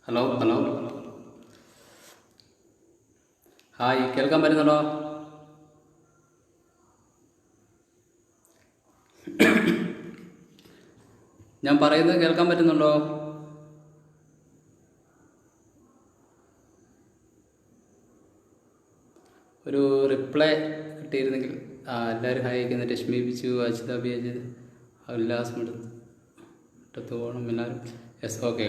Hello hello hi, കേൾക്കാൻ പറ്റുന്നുണ്ടോ? ഞാൻ പറയുന്നത് കേൾക്കാൻ പറ്റുന്നുണ്ടോ? ഒരു റിപ്ലൈ കിട്ടിയിരുന്നെങ്കിൽ. എല്ലാവരും ഹായ് അയക്കുന്നു. രശ്മി ബിച്ചു, അജിത ബി, അജിത്, ഉല്ലാസ് ഇട്ടത്ത് പോകണം എല്ലാവരും. Yes, okay.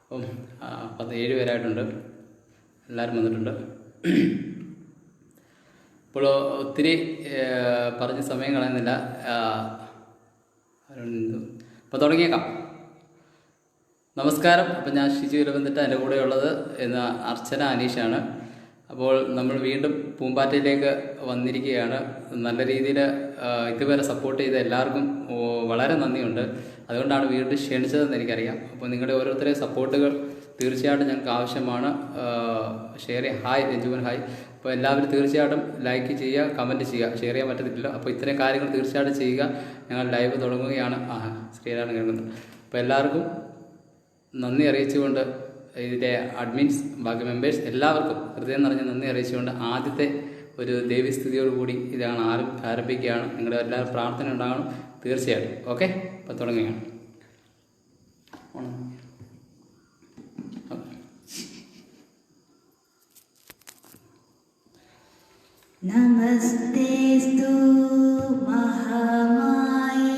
അപ്പം 7 പേരായിട്ടുണ്ട്. എല്ലാവരും വന്നിട്ടുണ്ട്. ഇപ്പോൾ ഒത്തിരി പറഞ്ഞ് സമയം കളയുന്നില്ല. അപ്പോൾ തുടങ്ങിയേക്കാം. നമസ്കാരം. അപ്പം ഞാൻ ഷിജു ഇലവന്തിട്ട്, എൻ്റെ കൂടെ ഉള്ളത് ഇന്ന് അർച്ചന അനീഷാണ്. അപ്പോൾ നമ്മൾ വീണ്ടും പൂമ്പാറ്റയിലേക്ക് വന്നിരിക്കുകയാണ്. നല്ല രീതിയിൽ ഇതുവരെ സപ്പോർട്ട് ചെയ്ത എല്ലാവർക്കും വളരെ നന്ദിയുണ്ട്. അതുകൊണ്ടാണ് വീണ്ടും ക്ഷണിച്ചതെന്ന് എനിക്കറിയാം. അപ്പോൾ നിങ്ങളുടെ ഓരോരുത്തരെയും സപ്പോർട്ടുകൾ തീർച്ചയായിട്ടും ഞങ്ങൾക്ക് ആവശ്യമാണ്. ഷെയർ ചെയ്യുക. Hi Ranjuvan, hi. അപ്പോൾ എല്ലാവരും തീർച്ചയായിട്ടും ലൈക്ക് ചെയ്യുക, കമൻറ്റ് ചെയ്യുക. ഷെയർ ചെയ്യാൻ പറ്റത്തില്ല. അപ്പോൾ ഇത്രയും കാര്യങ്ങൾ തീർച്ചയായിട്ടും ചെയ്യുക. ഞങ്ങൾ ലൈവ് തുടങ്ങുകയാണ്. ശ്രീരാണ് കേൾക്കുന്നത്. അപ്പോൾ എല്ലാവർക്കും നന്ദി അറിയിച്ചുകൊണ്ട്, ഇതിൻ്റെ അഡ്മിൻസ്, ബാക്കി മെമ്പേഴ്സ് എല്ലാവർക്കും ഹൃദയം നിറഞ്ഞ നന്ദി അറിയിച്ചുകൊണ്ട് ആദ്യത്തെ ഒരു ദേവീസ്തുതിയോടുകൂടി ഇതാണ് ആരംഭിക്കുകയാണ്. നിങ്ങളുടെ എല്ലാവരും പ്രാർത്ഥന ഉണ്ടാകണം തീർച്ചയായിട്ടും. ഓക്കെ, അപ്പോൾ തുടങ്ങുകയാണ്. നമസ്തേസ്തു മഹാമായേ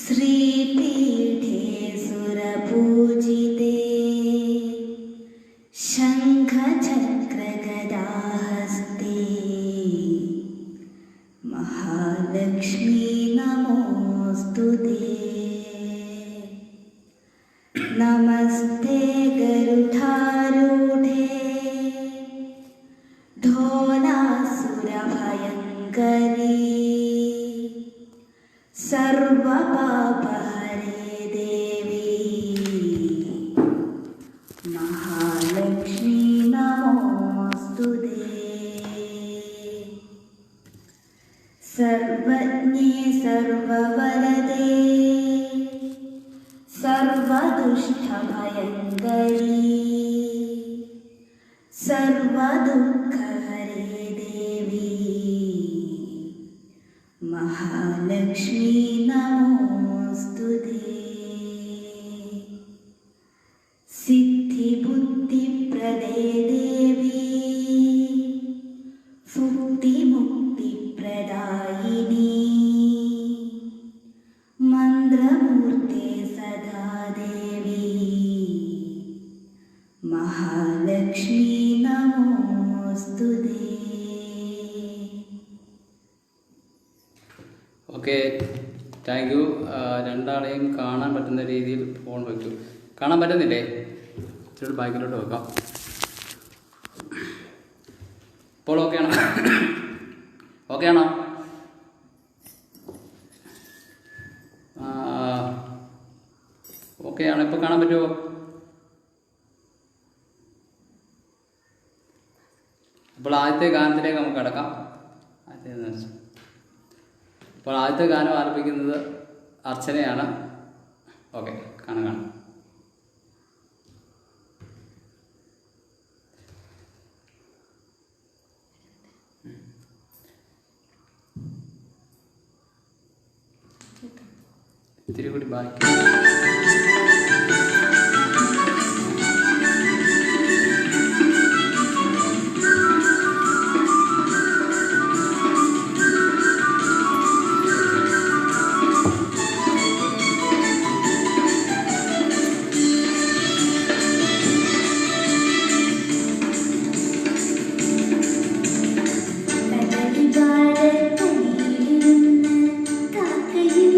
ശ്രീപീഠേ സുരപൂജിതേ ശംഖചക്രഗദാഹസ്തേ മഹാലക്ഷ്മീ നമോസ്തുതേ. നമസ്തേ ഗരുഡാരൂഢേ ധോലാസുരഭയങ്കരീ സർവപാപഹരേ ദേവി മഹാലക്ഷ്മീ നമോസ്തുതേ. സർവജ്ഞേ സർവവരദേ സർവദുഷ്ടഭയങ്കരീ സർവദുഃഖഹരേ ദേവി മഹാലക്ഷ്മീ നമോസ്തുതേ. സിദ്ധിബുദ്ധിപ്രദേ ദേവി ഭുക്തിമുക്തിപ്രദായിനി മന്ത്രമൂർത്തേ സദാ ദേവി മഹാലക്ഷ്മീ നമോസ്തുതേ. Okay, thank you. രണ്ടാളെയും കാണാൻ പറ്റുന്ന രീതിയിൽ ഫോൺ വയ്ക്കൂ. കാണാൻ പറ്റുന്നില്ലേ? ഇച്ചിരി ബാക്കിലോട്ട് വെക്കാം. ഇപ്പോൾ ഓക്കെ ആണോ? ഓക്കെ ആണോ? ഓക്കെ ആണോ? ഇപ്പോൾ കാണാൻ പറ്റുമോ? അപ്പോൾ ആദ്യത്തെ ഗാനത്തിലേക്ക് നമുക്ക് കിടക്കാം. അപ്പോൾ ആദ്യത്തെ ഗാനം ആരംഭിക്കുന്നത് അർച്ചനയാണ്. ഓക്കെ, കാണാം. ഇത്തിരി കൂടി ബാക്കി. കാക്കയും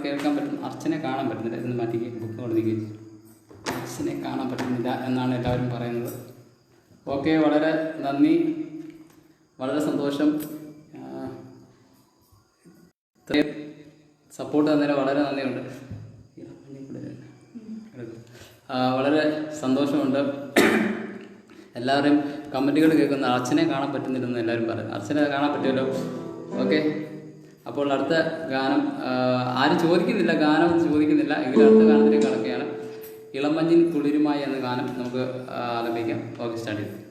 കേൾക്കാൻ പറ്റും. അർച്ചനെ കാണാൻ പറ്റുന്നില്ല എന്ന് മാറ്റിക്ക് ബുക്ക് കൊടുത്തേക്ക്. അർച്ചനെ കാണാൻ പറ്റുന്നില്ല എന്നാണ് എല്ലാവരും പറയുന്നത്. ഓക്കെ, വളരെ നന്ദി, വളരെ സന്തോഷം. ഇത്രയും സപ്പോർട്ട് തന്നതിന് വളരെ നന്ദിയുണ്ട്. വളരെ സന്തോഷമുണ്ട്. എല്ലാവരും കമൻറ്റുകൾ കേൾക്കുന്ന അർച്ചനെ കാണാൻ പറ്റുന്നില്ലെന്ന് എല്ലാവരും പറയും. അർച്ചനെ കാണാൻ പറ്റുമല്ലോ. ഓക്കെ, അപ്പോൾ അടുത്ത ഗാനം ആരും ചോദിക്കുന്നില്ല, ഗാനം ചോദിക്കുന്നില്ല എങ്കിലും അടുത്ത ഗാനത്തിലേക്ക് കടക്കുകയാണ്. ഇളമഞ്ഞിൻ തുളിരുമായി എന്ന ഗാനം നമുക്ക് ആലപിക്കാം. ഓക്കെ, സ്റ്റാർട്ട് ചെയ്തു.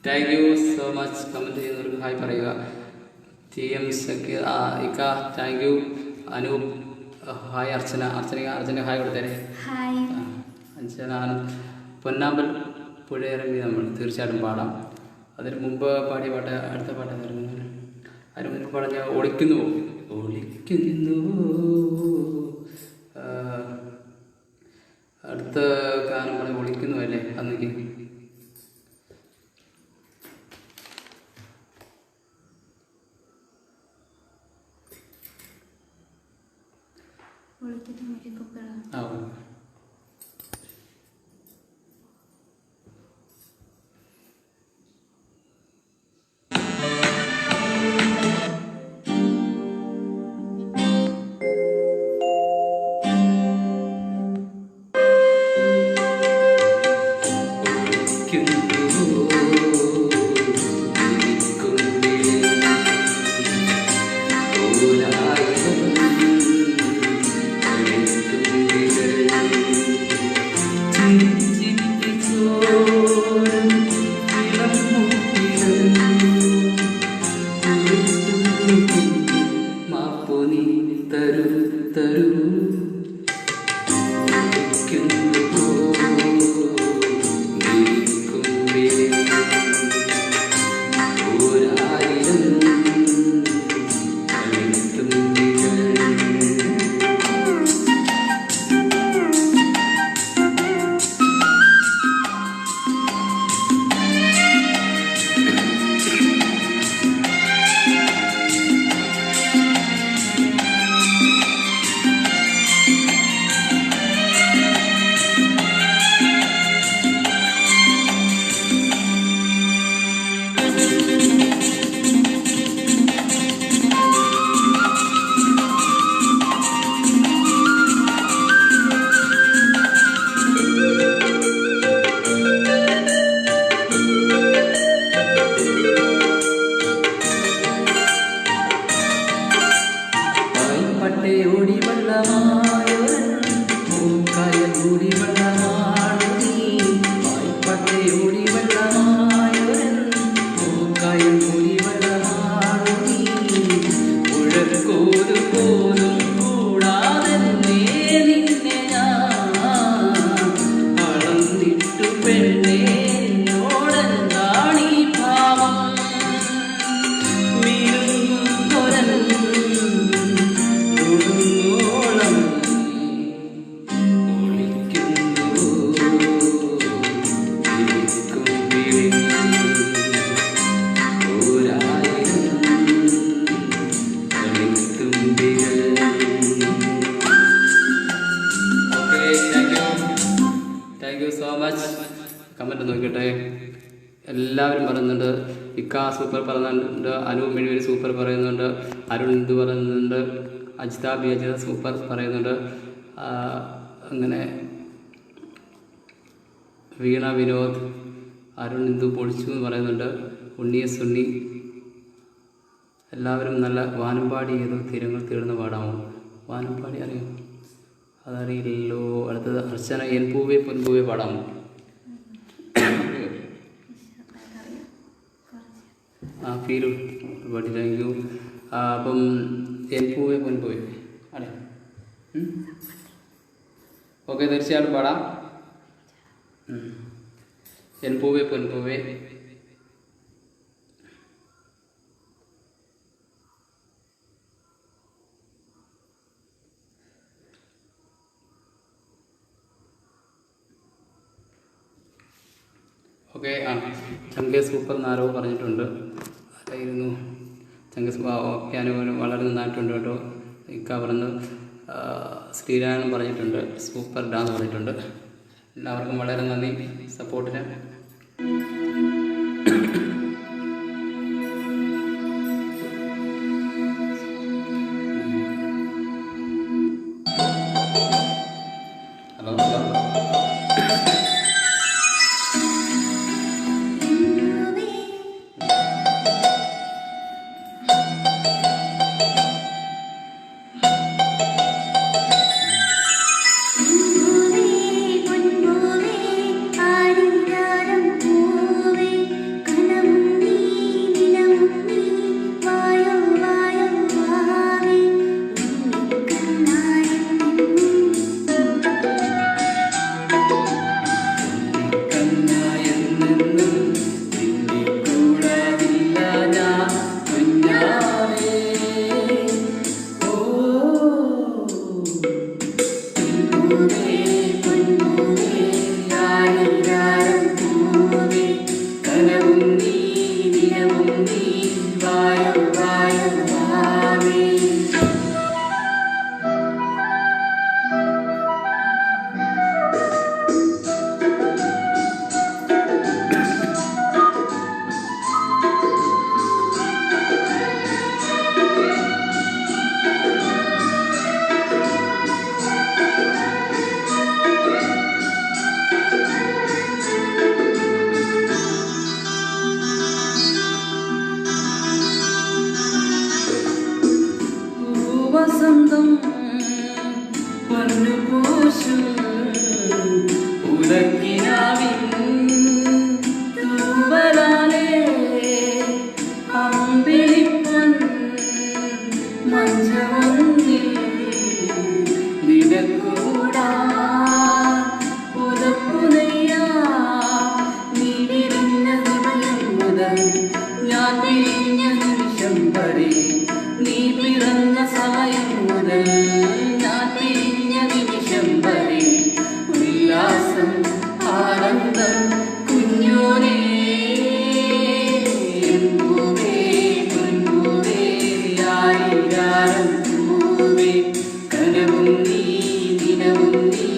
Thank you so much. Comment ചെയ്യുന്നവർക്ക് ഹായ് പറയുക. TM സക്കീർ ഇക്ക thank you. Anoop hi. Archana hi കൊടുത്തേരെ. അർച്ചന പൊന്നാമ്പൽ പുഴയിറങ്ങി നമ്മൾ തീർച്ചയായിട്ടും പാടാം. അതിന് മുമ്പ് പാടിയ പാട്ട് അടുത്ത പാട്ട് എന്തായിരുന്നു? അതിന് മുമ്പ് പാടാൻ ഞാൻ ഒളിക്കുന്നു അടുത്ത ഗാനം പറഞ്ഞ് ഒളിക്കുന്നു അല്ലേ? അന്നേക്ക് ആ വായ്പട്ടയോടി വെള്ളമായോരൻ പൂക്കായൂടി വെള്ളമാണു നീ വായ്പട്ടയോടി വെള്ളമായോരൻ പൂക്കായൂടി വെള്ളമാണു നീ ഉഴക്കോരു പോലും കൂടാതെ നിന്നെ ഞാൻ അളന്നിട്ടു പെണ്ണേ എന്നോടെന്താണീ ഭാവം വീഴുന്നൊരൻ തൊടുന്നോളം ഒളിക്കുന്നു ഇരിക്കും വിളി ഒരായിരം കളിത്തുമ്പികൾ. Okay, thank you so much. Comment നോക്കിയിട്ട് എല്ലാവരും പറയുന്നുണ്ട്. ഇക്ക സൂപ്പർ പറയുന്നുണ്ട്, അനു മെഴുവരി സൂപ്പർ പറയുന്നുണ്ട്, അരുൺ ഇന്ദു പറയുന്നുണ്ട്, അജിത ബി അജിത സൂപ്പർ പറയുന്നുണ്ട്. അങ്ങനെ വീണ വിനോദ്, അരുൺ ഇന്ദു പൊളിച്ചു എന്ന് പറയുന്നുണ്ട്, ഉണ്ണിയസ് ഉണ്ണി. എല്ലാവരും നല്ല വാനമ്പാടി ഏതോ തീരങ്ങൾ തേടുന്ന പാടാമോ? വാനമ്പാടി അറിയാം? അതറിയില്ലല്ലോ. അടുത്തത് അർച്ചന എൻ പൂവേ പൊൻപൂവേ പാടാമോ? ഫീൽ ഒരുപാട് താങ്ക് യു. അപ്പം എൻ പൂവേ പൊൻപൂവേ അതെ, ഓക്കെ, തീർച്ചയായിട്ടും പാടാം. എൻ പൂവേ പൊൻപൂവേ. ഓക്കെ, ചങ്കേ സൂപ്പർ എന്നാരോ പറഞ്ഞിട്ടുണ്ട്. ആരായിരുന്നു? ചങ്കേ ഓക്കെ, അനുഭവം വളരെ നന്നായിട്ടുണ്ട് കേട്ടോ. ഇക്ക പറഞ്ഞു. ശ്രീരാമൻ പറഞ്ഞിട്ടുണ്ട് സൂപ്പർ ഡാന്ന് പറഞ്ഞിട്ടുണ്ട്. എല്ലാവർക്കും വളരെ നന്ദി സപ്പോർട്ടിന്. Hello hello. വസന്തം പൊന്നുപൂശും ഉലകിനാവിൻ തൂവലാലേ അമ്പിളിപ്പൊൻ മഞ്ചവന്നിൽ നിനക്കൂടാ പുതപ്പുനയ്യാ നീ വിരിഞ്ഞ സമയം മുതൽ ഞാൻ പിരിഞ്ഞ നിമിഷം വരെ നീ പിറന്ന സമയം മുതൽ ഞാൻ പിരിഞ്ഞ നിമിഷം വരെ ഉല്ലാസം ആനന്ദം കുഞ്ഞോനേ പൂവേ പൊൻപൂവേ ആയിരാരം പൂവേ കനവും നീ ദിനവും നീ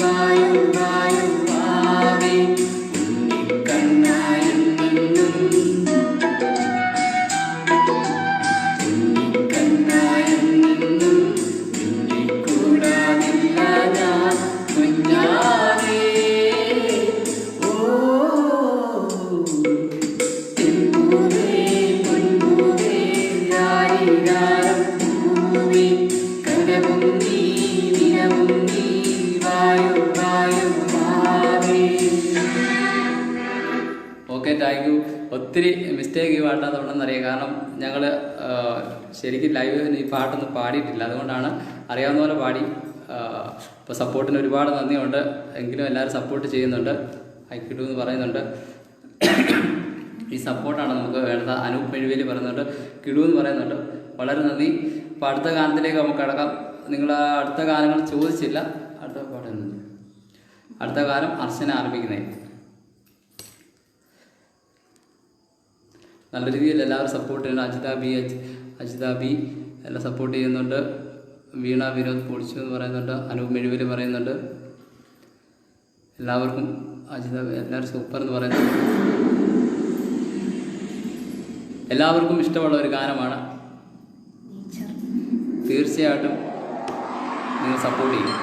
വായു വായു വാവേ ഉണ്ണിക്കണ്ണായെന്നും കനവും നീ ദിനവും നീ വായു വായു മാവേ. Okay, thank you. ഒത്തിരി മിസ്റ്റേക്ക് ഈ പാട്ടാണെന്നുണ്ടെന്നറിയാം. കാരണം ഞങ്ങൾ ശരിക്കും ലൈവിന് ഈ പാട്ടൊന്നും പാടിയിട്ടില്ല, അതുകൊണ്ടാണ് അറിയാവുന്ന പോലെ പാടി. ഇപ്പോൾ സപ്പോർട്ടിന് ഒരുപാട് നന്ദിയുണ്ട്. എങ്കിലും എല്ലാവരും സപ്പോർട്ട് ചെയ്യുന്നുണ്ട്, ഐക്യു എന്ന് പറയുന്നുണ്ട്. ഈ സപ്പോർട്ടാണ് നമുക്ക് വേണ്ടത്. അനൂപ് മെഴുവേലി പറയുന്നുണ്ട്, കിടു എന്ന് പറയുന്നുണ്ട്. വളരെ നന്ദി. അപ്പോൾ അടുത്ത ഗാനത്തിലേക്ക് നമുക്ക് കടക്കാം. നിങ്ങൾ അടുത്ത ഗാനങ്ങൾ ചോദിച്ചില്ല. അടുത്ത ഗാനം അർച്ചന ആരംഭിക്കുന്നതായിരിക്കും. നല്ല രീതിയിൽ എല്ലാവരും സപ്പോർട്ട് ചെയ്യുന്നുണ്ട്. അജിത ബി എല്ലാം സപ്പോർട്ട് ചെയ്യുന്നുണ്ട്. വീണ വിനോദ് പൊടിച്ചു എന്ന് പറയുന്നുണ്ട്. അനൂപ് മെഴുവേലി പറയുന്നുണ്ട്. എല്ലാവർക്കും എല്ലാവരും സൂപ്പർ എന്ന് പറയുന്നുണ്ട്. എല്ലാവർക്കും ഇഷ്ടമുള്ള ഒരു ഗാനമാണ്. തീർച്ചയായിട്ടും നിങ്ങൾ സപ്പോർട്ട് ചെയ്യും.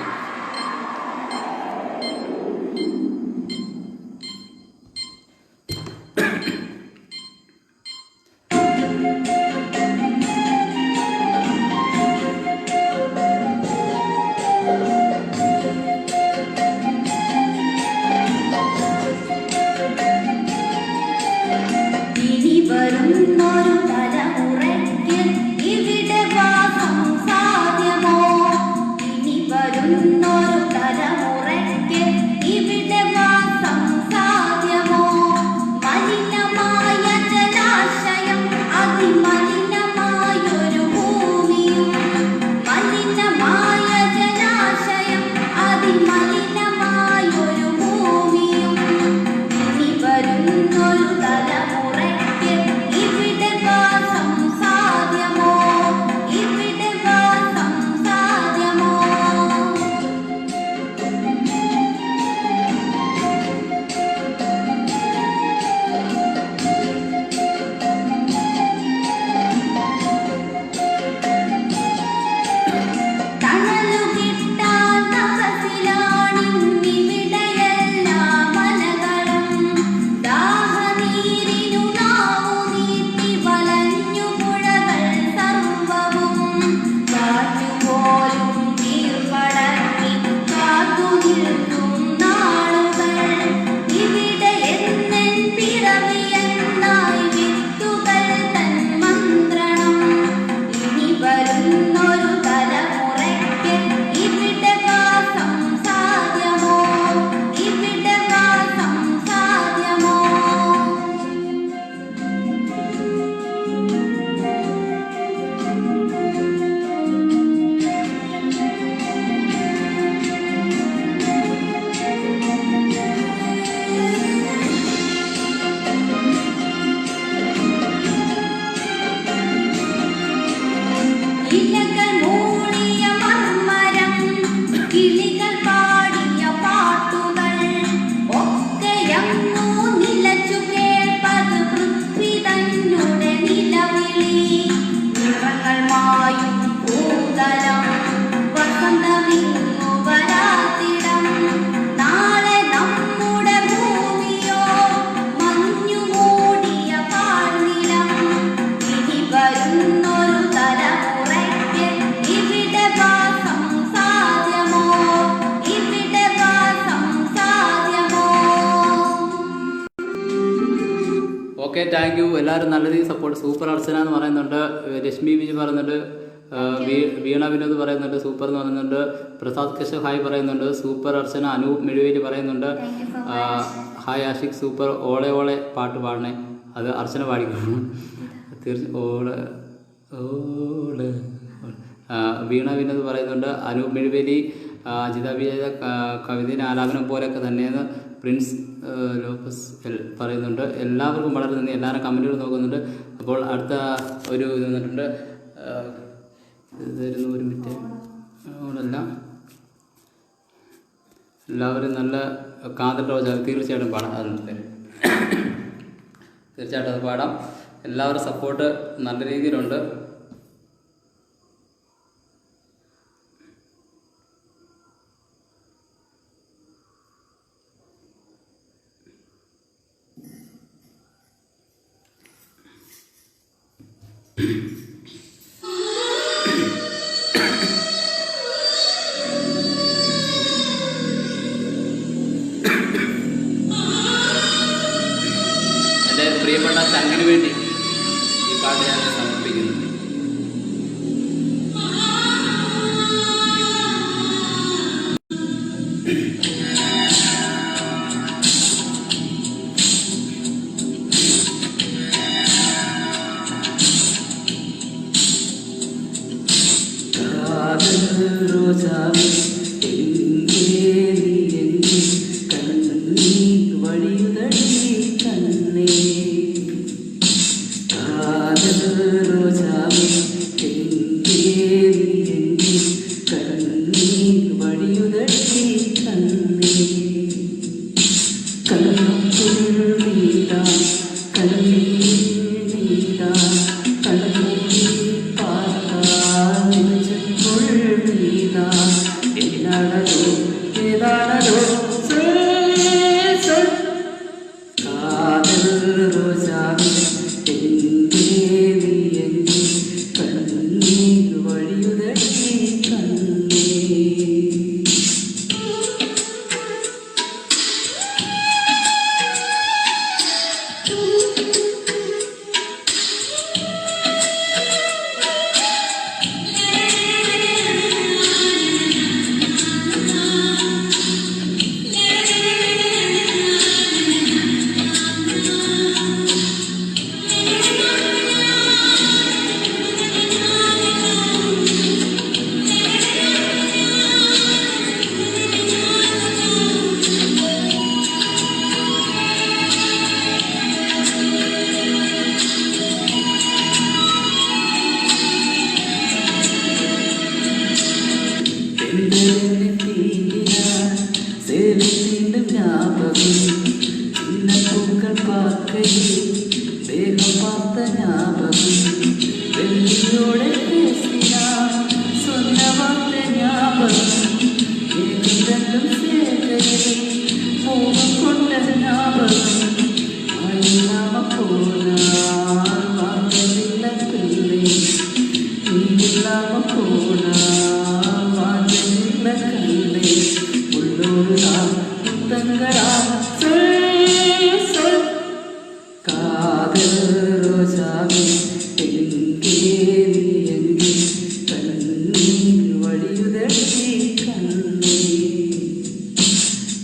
Okay, thank U. എല്ലാവരും നല്ല രീതിയിൽ സപ്പോർട്ട്. സൂപ്പർ അർച്ചന എന്ന് പറയുന്നുണ്ട്. രശ്മി വിജി പറയുന്നുണ്ട്. വീണ വിനോദ് പറയുന്നുണ്ട്. സൂപ്പർ എന്ന് പറയുന്നുണ്ട്. പ്രസാദ് കശ്യപ് ഹായ് പറയുന്നുണ്ട്. സൂപ്പർ അർച്ചന. അനൂപ് മെഴുവേലി പറയുന്നുണ്ട്. Hi Ashiq super. ഓളെ ഓളെ പാട്ട് പാടണേ. അത് അർച്ചന പാടിക്കണം. ഓളെ ഓളെ. വീണ വിനോദ് പറയുന്നുണ്ട്. അനൂപ് മെഴുവേലി അജിത വിജയ കവിതയുടെ ആലാപനം പോലെയൊക്കെ തന്നെയെന്ന് പ്രിൻസ് ലോപ്പസ് പറയുന്നുണ്ട്. എല്ലാവർക്കും വളരെ നന്ദി. എല്ലാവരും കമൻറ്റുകൾ നോക്കുന്നുണ്ട്. അപ്പോൾ അടുത്ത ഒരു ഇത് വന്നിട്ടുണ്ട്. ഇതായിരുന്നു ഒരു മിനിറ്റ് ഓളല്ല. എല്ലാവരും നല്ല കാതൽ റോജ തീർച്ചയായിട്ടും പാടാം. തീർച്ചയായിട്ടും അത് പാടാം. എല്ലാവരും സപ്പോർട്ട് നല്ല രീതിയിലുണ്ട്. റോസാവേ എங்கே നീ എங்கே കണ്ണീർ വഴിയുതടി കണ്ണേ കാതൽ റോസാവേ എங்கே നീ എங்கே കണ്ണീർ വഴിയുതടി കണ്ണേ കണ്ണുക്കുൾ നീതാ കണ്ണീർ നീതാ കണ്ണൂരി പാർത്താൽ നെഞ്ചുക്കുൾ നീതാ എന്നാണോ ഏതാണോ കാതൽ റോസാവേ എங்கே നീ എங்கே കണ്ണീർ വഴിയുതടി കണ്ണേ சேலத்தின் ஞாபகம் சின்ன பூக்கள் பார்க்கையில் தேகம் பார்த்த ஞாபகம் வெள்ளியோட பேசினார் சொன்ன வார்த்தை ஞாபகம் இரண்டும் சேர்க்கையில் மோகம் கொண்ட ஞாபகம் இல்லாம போனால் வாங்கவில்ல பிள்ளை நீ இல்லாம போனால் வாங்கவில்ல கல்லை உள்ளூரா முத்தங்களா சொல் காதல் ரோசாவே எங்கே நீ எங்கே கண்ணீர் வழியுதடி கண்ணே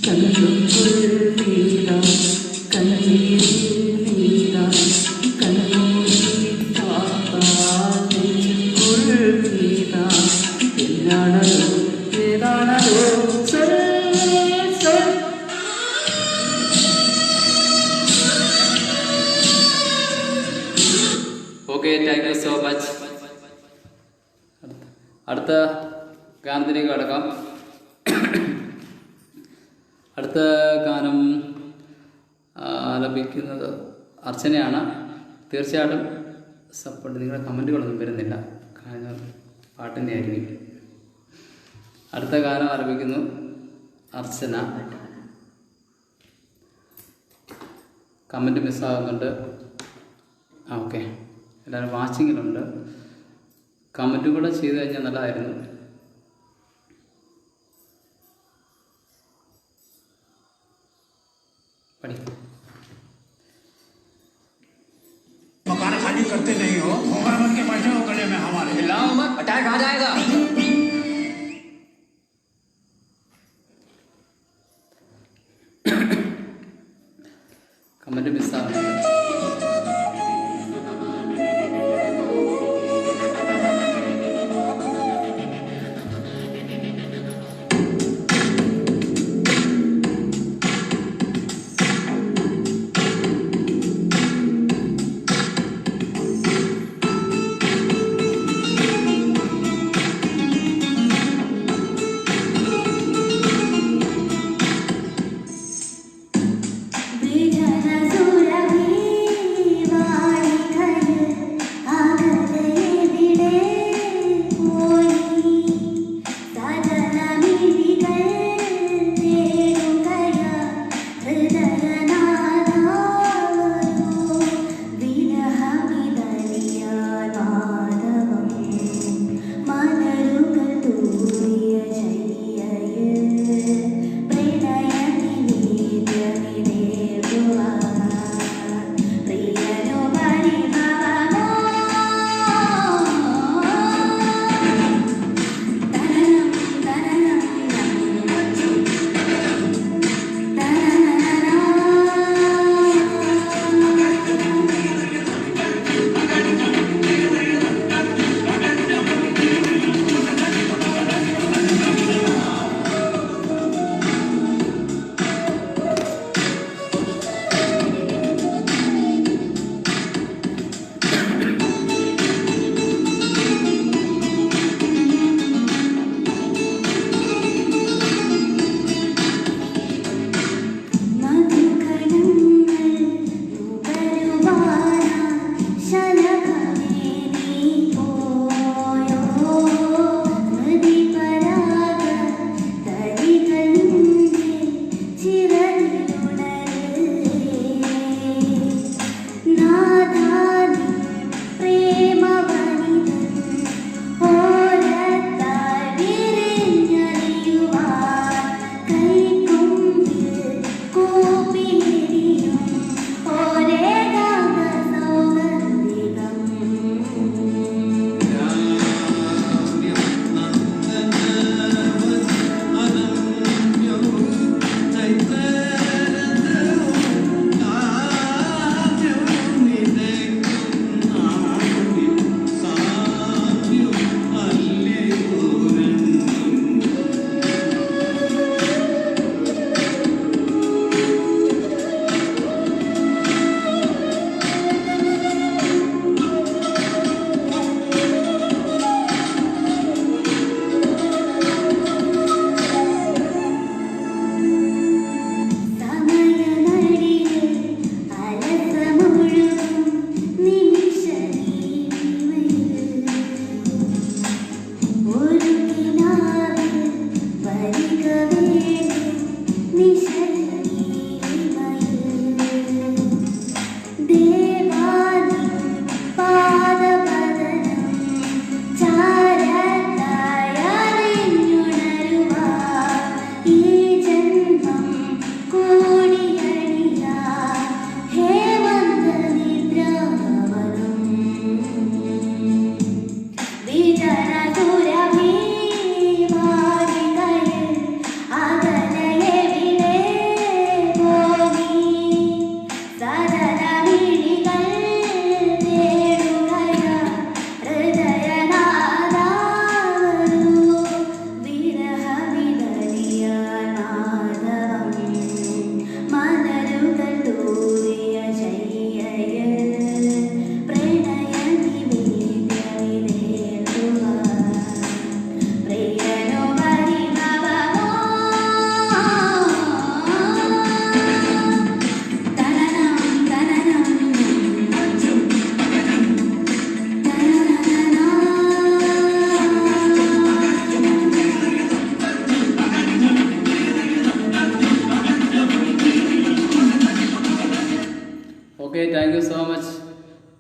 கண்ணுக்குள் நீதா கண்ணீர் நீதா கண்ணூரி பார்த்தால் நெஞ்சுக்குள் நீதா എന്നാണോ ഏതാണോ okay, thank you so much. അടുത്ത ഗാനത്തിലേക്ക് കടക്കാം. അടുത്ത ഗാനം ആലപിക്കുന്നത് അർച്ചനയാണ്. തീർച്ചയായിട്ടും സപ്പോർട്ട്. നിങ്ങളുടെ കമൻറ്റുകളൊന്നും വരുന്നില്ല, കാരണം പാട്ടിൻ്റെ ആയിരിക്കും. അടുത്ത ഗാനം ആലപിക്കുന്നു അർച്ചന. കമൻറ്റ് മിസ്സാകുന്നുണ്ട്. ഓക്കെ, എല്ലാവരും വാച്ചിങ്ങിലുണ്ട്. കമൻറ്റും കൂടെ ചെയ്ത് കഴിഞ്ഞാൽ നല്ലതായിരുന്നു. പഠി. मकान खाली करते नहीं हो, होगा मत के बैठे हो गले में हमारे। हिलाओ मत, अटैक आ जाएगा। കമൻറ്റ് മിസ്സാകുന്നുണ്ട്. विजन सुरभि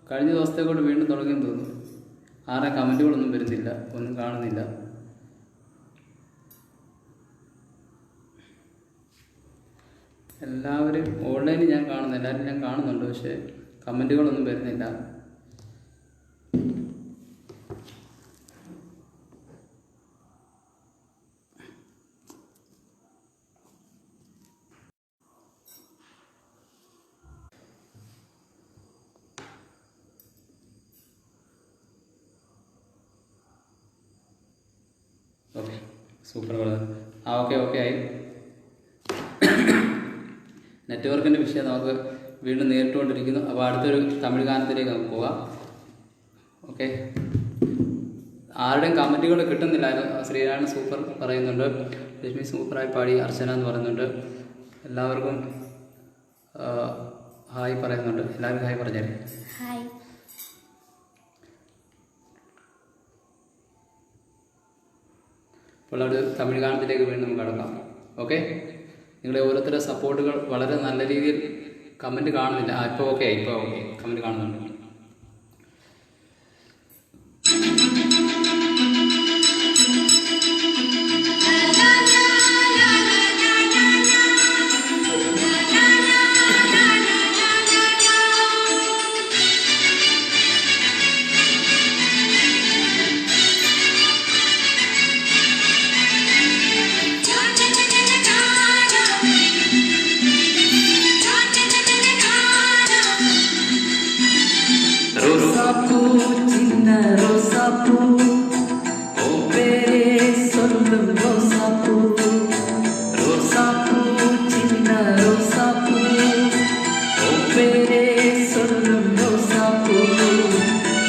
കഴിഞ്ഞ ദിവസത്തെ കൊണ്ട് വീണ്ടും തുടങ്ങിയെന്ന് തോന്നുന്നു. ആരുടെ കമൻറ്റുകളൊന്നും വരുന്നില്ല, ഒന്നും കാണുന്നില്ല. എല്ലാവരും ഓൺലൈനിൽ ഞാൻ കാണുന്നു, എല്ലാവരും ഞാൻ കാണുന്നുണ്ട്, പക്ഷേ കമൻറ്റുകളൊന്നും വരുന്നില്ല. Okay, super colour. ഓക്കെ ആയി. നെറ്റ്വർക്കിൻ്റെ വിഷയം നമുക്ക് വീണ്ടും നേരിട്ടുകൊണ്ടിരിക്കുന്നു. അപ്പോൾ അടുത്തൊരു തമിഴ് ഗാനത്തിലേക്ക് നമുക്ക് പോകാം. ഓക്കെ, ആരുടെയും കമൻറ്റുകൾ കിട്ടുന്നില്ലായിരുന്നു. ശ്രീനാരായണ സൂപ്പർ പറയുന്നുണ്ട്, ലക്ഷ്മി സൂപ്പറായി പാടി, അർച്ചന എന്ന് പറയുന്നുണ്ട്. എല്ലാവർക്കും ഹായ് പറയുന്നുണ്ട്. എല്ലാവരും ഹായ് പറഞ്ഞേരെ. ഹായ്. അപ്പോൾ ഒരു തമിഴ് ഗാനത്തിലേക്ക് വീണ്ടും നമുക്ക് കടക്കാം. ഓക്കെ, നിങ്ങളുടെ ഓരോരുത്തരുടെ സപ്പോർട്ടുകൾ വളരെ നല്ല രീതിയിൽ. കമൻറ്റ് കാണുന്നില്ല. ഇപ്പോൾ ഓക്കെ കമൻറ്റ് കാണുന്നുണ്ട്. ரோசாப்பூ சின்ன ரோசாப்பூ ஓ பேரே சொல்லும் ரோசாப்பூ ரோசாப்பூ சின்ன ரோசாப்பூ ஓ பேரே சொல்லும் ரோசாப்பூ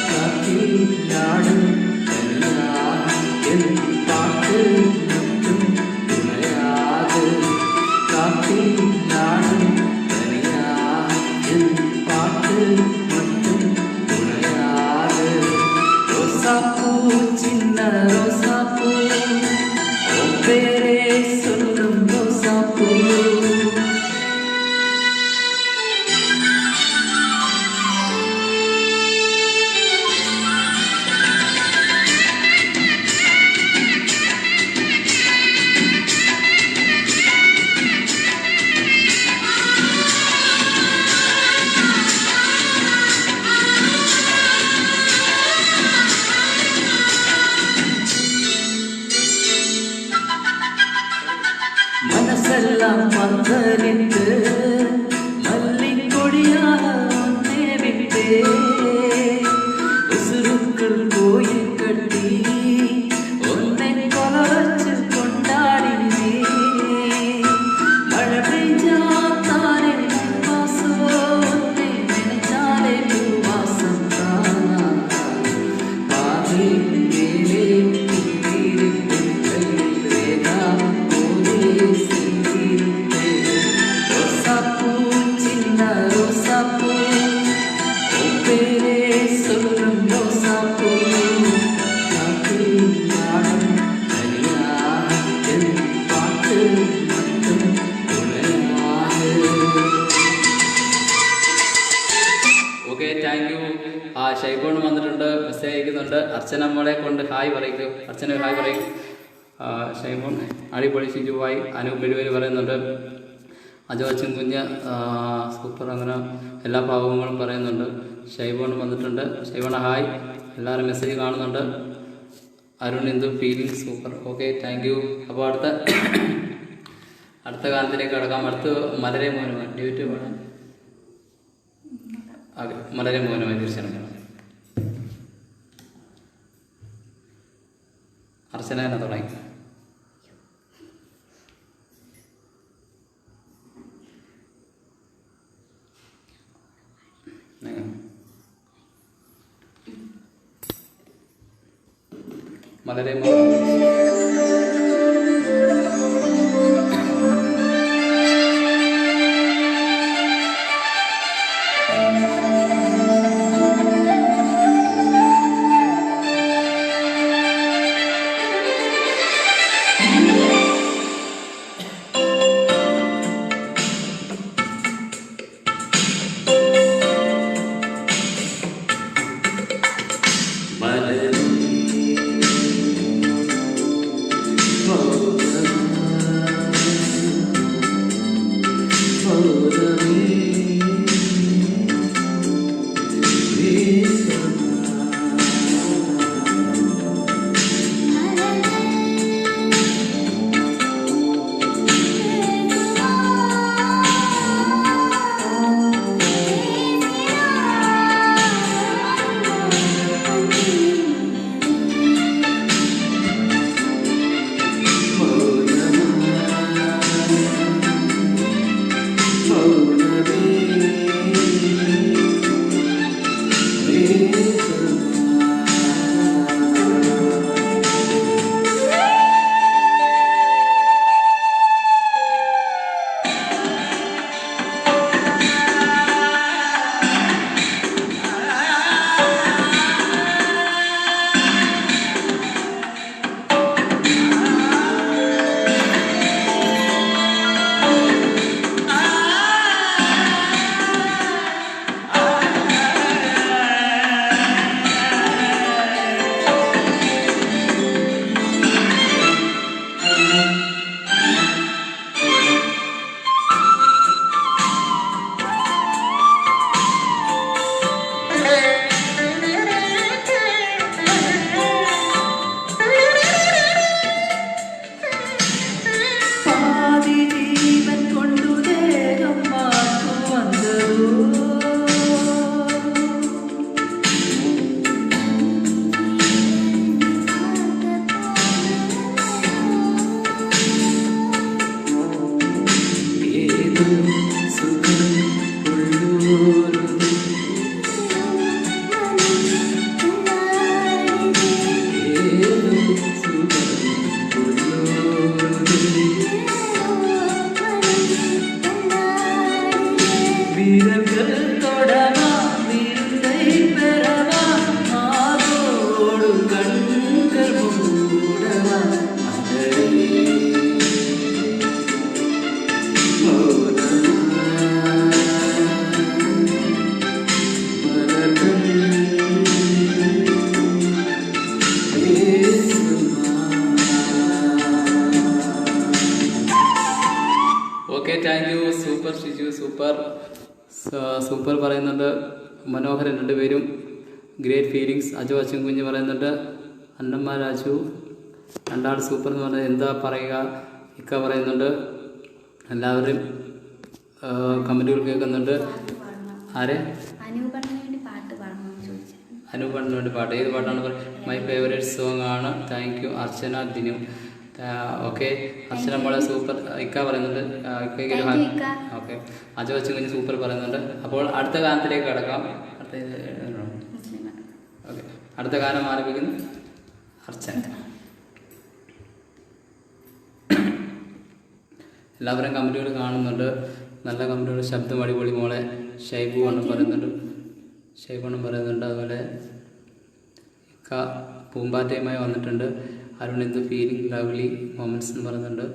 காற்றில் ஆடும் என் பாட்டு மட்டும் துணையாது காற்றில் ஆடும் என் பாட்டு ரோசாப்பூ சின்ன ரோசாப்பூ ஓ பேரே சொல்லும் ரோசாப்பூ. മനസ്സെല്ലാം പന്തലിട്ട് മല്ലിക്കൊടിയാൽ ഒന്നേ വിട്ടേ ഉസുരുക്കൾ കോയിൽ കെട്ടി ഒന്നെ കൊലവച്ച് കൊണ്ടാടിനേ മഴ പെയ്യാത്താരെ വാസോ ഒന്നെ നനച്ചാലെ പൂവാസം പാതി മേലെ ரோசாப்பூ சின்ன ரோசாப்பூ ஓ பேரே சொல்லும் ரோசாப்பூ காற்றில் ஆடும் தனியாக என் பாட்டு மட்டும் துணையாக. Okay, thank U. ഷൈബോൺ വന്നിട്ടുണ്ട്, മെസ്സേജ് അയക്കുന്നുണ്ട്. അർച്ചന മോളെ കൊണ്ട് ഹായ് പറയിക്കും. അർച്ചന ഹായ് പറയും. ഷൈബോൺ അടിപൊളി ഷിജുവായി അനൂപ് വെലുവലി പറയുന്നുണ്ട്. അജോച്ചൻ കുഞ്ഞ് സൂപ്പർ, അങ്ങനെ എല്ലാ ഭാവങ്ങളും പറയുന്നുണ്ട്. ഷൈബോൺ വന്നിട്ടുണ്ട്. ഷൈബോൺ ഹായ്. എല്ലാവരും മെസ്സേജ് കാണുന്നുണ്ട്. അരുൺ എന്തു feeling super. Okay, thank U. അപ്പോൾ അടുത്ത ഗാനത്തിലേക്ക് കടക്കാം. അടുത്ത് മലരെ മോഹനമായി ഡ്യൂറ്റ് വേണം. അതെ, മലരെ മോഹനമായി തീർച്ചയായും അർച്ചന തന്നെ തുടങ്ങി. മലരെ okay, thank U. Super Shiju, super super പറയുന്നുണ്ട്. മനോഹരൻ രണ്ടുപേരും. Great feelings. അജു അച്ഛൻ കുഞ്ഞ് പറയുന്നുണ്ട്. അന്നമ്മ രാജു രണ്ടാൾ സൂപ്പർ എന്ന് പറഞ്ഞാൽ എന്താ പറയുക. ഇക്ക പറയുന്നുണ്ട്. എല്ലാവരും കമൻറ്റുകൾ കേൾക്കുന്നുണ്ട്. ആരെ? അനൂപണ്ണന് വേണ്ടി പാട്ട്. ഏത് പാട്ടാണ് പറയുന്നത്? മൈ ഫേവറേറ്റ് സോങ് ആണ്. Thank you. Archana Dinu. Okay, Archana മോളെ സൂപ്പർ. ഇക്ക പറയുന്നുണ്ട്. ഓക്കെ, അജു അച്ഛൻ കുഞ്ഞ് സൂപ്പർ പറയുന്നുണ്ട്. അപ്പോൾ അടുത്ത ഗാനത്തിലേക്ക് കടക്കാം. ഓക്കെ, അടുത്ത ഗാനം ആരംഭിക്കുന്നു അർച്ചന. എല്ലാവരും കമൻറ്റുകൾ കാണുന്നുണ്ട്. നല്ല കമൻറ്റുകൾ. ശബ്ദം അടിപൊളി മോളെ. ഷൈബു എണ്ണം പറയുന്നുണ്ട്. അതുപോലെ ഇക്ക പൂമ്പാറ്റയുമായി വന്നിട്ടുണ്ട്. അരുണിന്ദു ഫീലിംഗ് ലവ്ലി മൊമെൻറ്റ്സ് എന്ന് പറയുന്നുണ്ട്.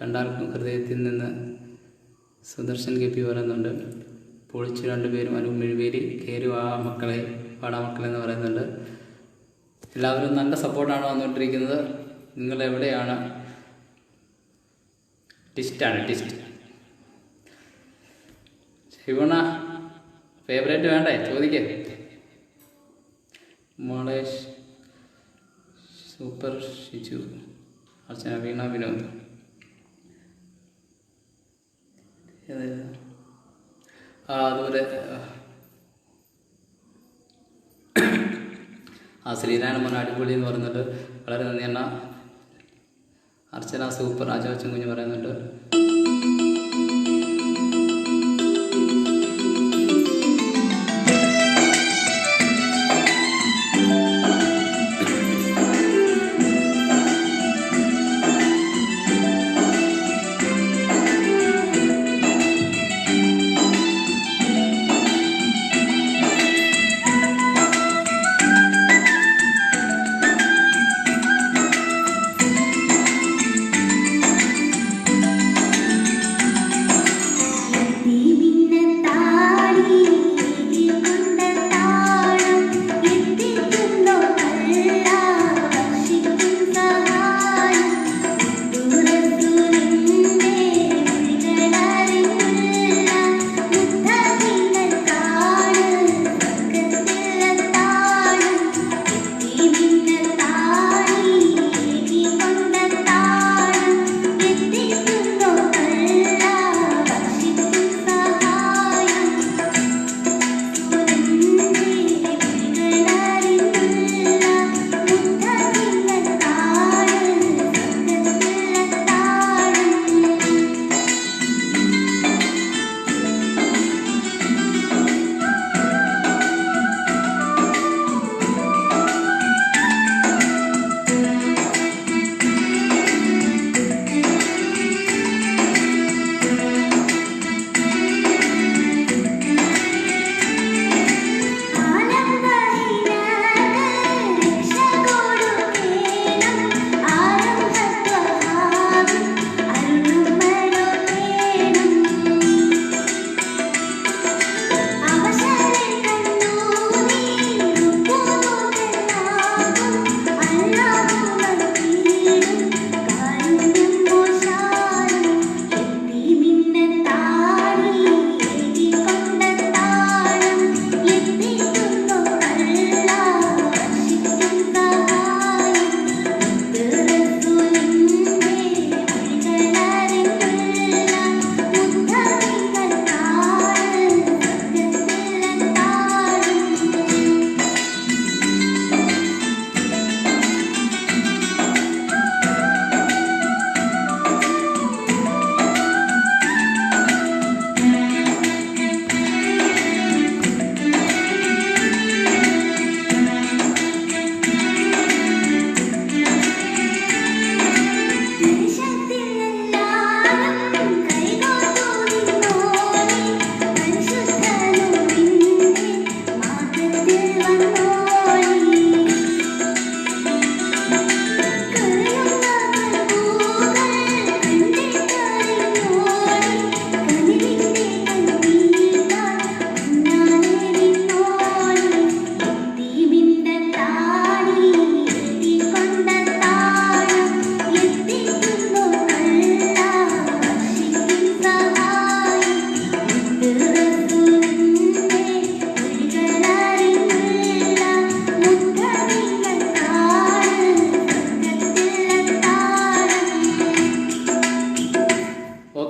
രണ്ടാൾക്കും ഹൃദയത്തിൽ നിന്ന്. സുദർശൻ കെ പി പറയുന്നുണ്ട്. പൊളിച്ച് രണ്ടുപേരും. അനു മെഴുവേലി കയറി മക്കളെ പാടാമക്കളെ എന്ന് പറയുന്നുണ്ട്. എല്ലാവരും നല്ല സപ്പോർട്ടാണ് വന്നുകൊണ്ടിരിക്കുന്നത്. നിങ്ങൾ എവിടെയാണ്? ടിസ്റ്റ് ശിവണ ഫേവറേറ്റ് വേണ്ടേ? ചോദിക്കേ. മോളെ സൂപ്പർ ഷിജു. അർച്ചന വീണ വിനോദ്. അതുപോലെ ശ്രീനാരായണ മോൻ അടിപൊളി എന്ന് പറയുന്നുണ്ട്. വളരെ നന്ദി അണ്ണ. അർച്ചന സൂപ്പർ. അജു അച്ഛൻ കുഞ്ഞ് പറയുന്നുണ്ട്.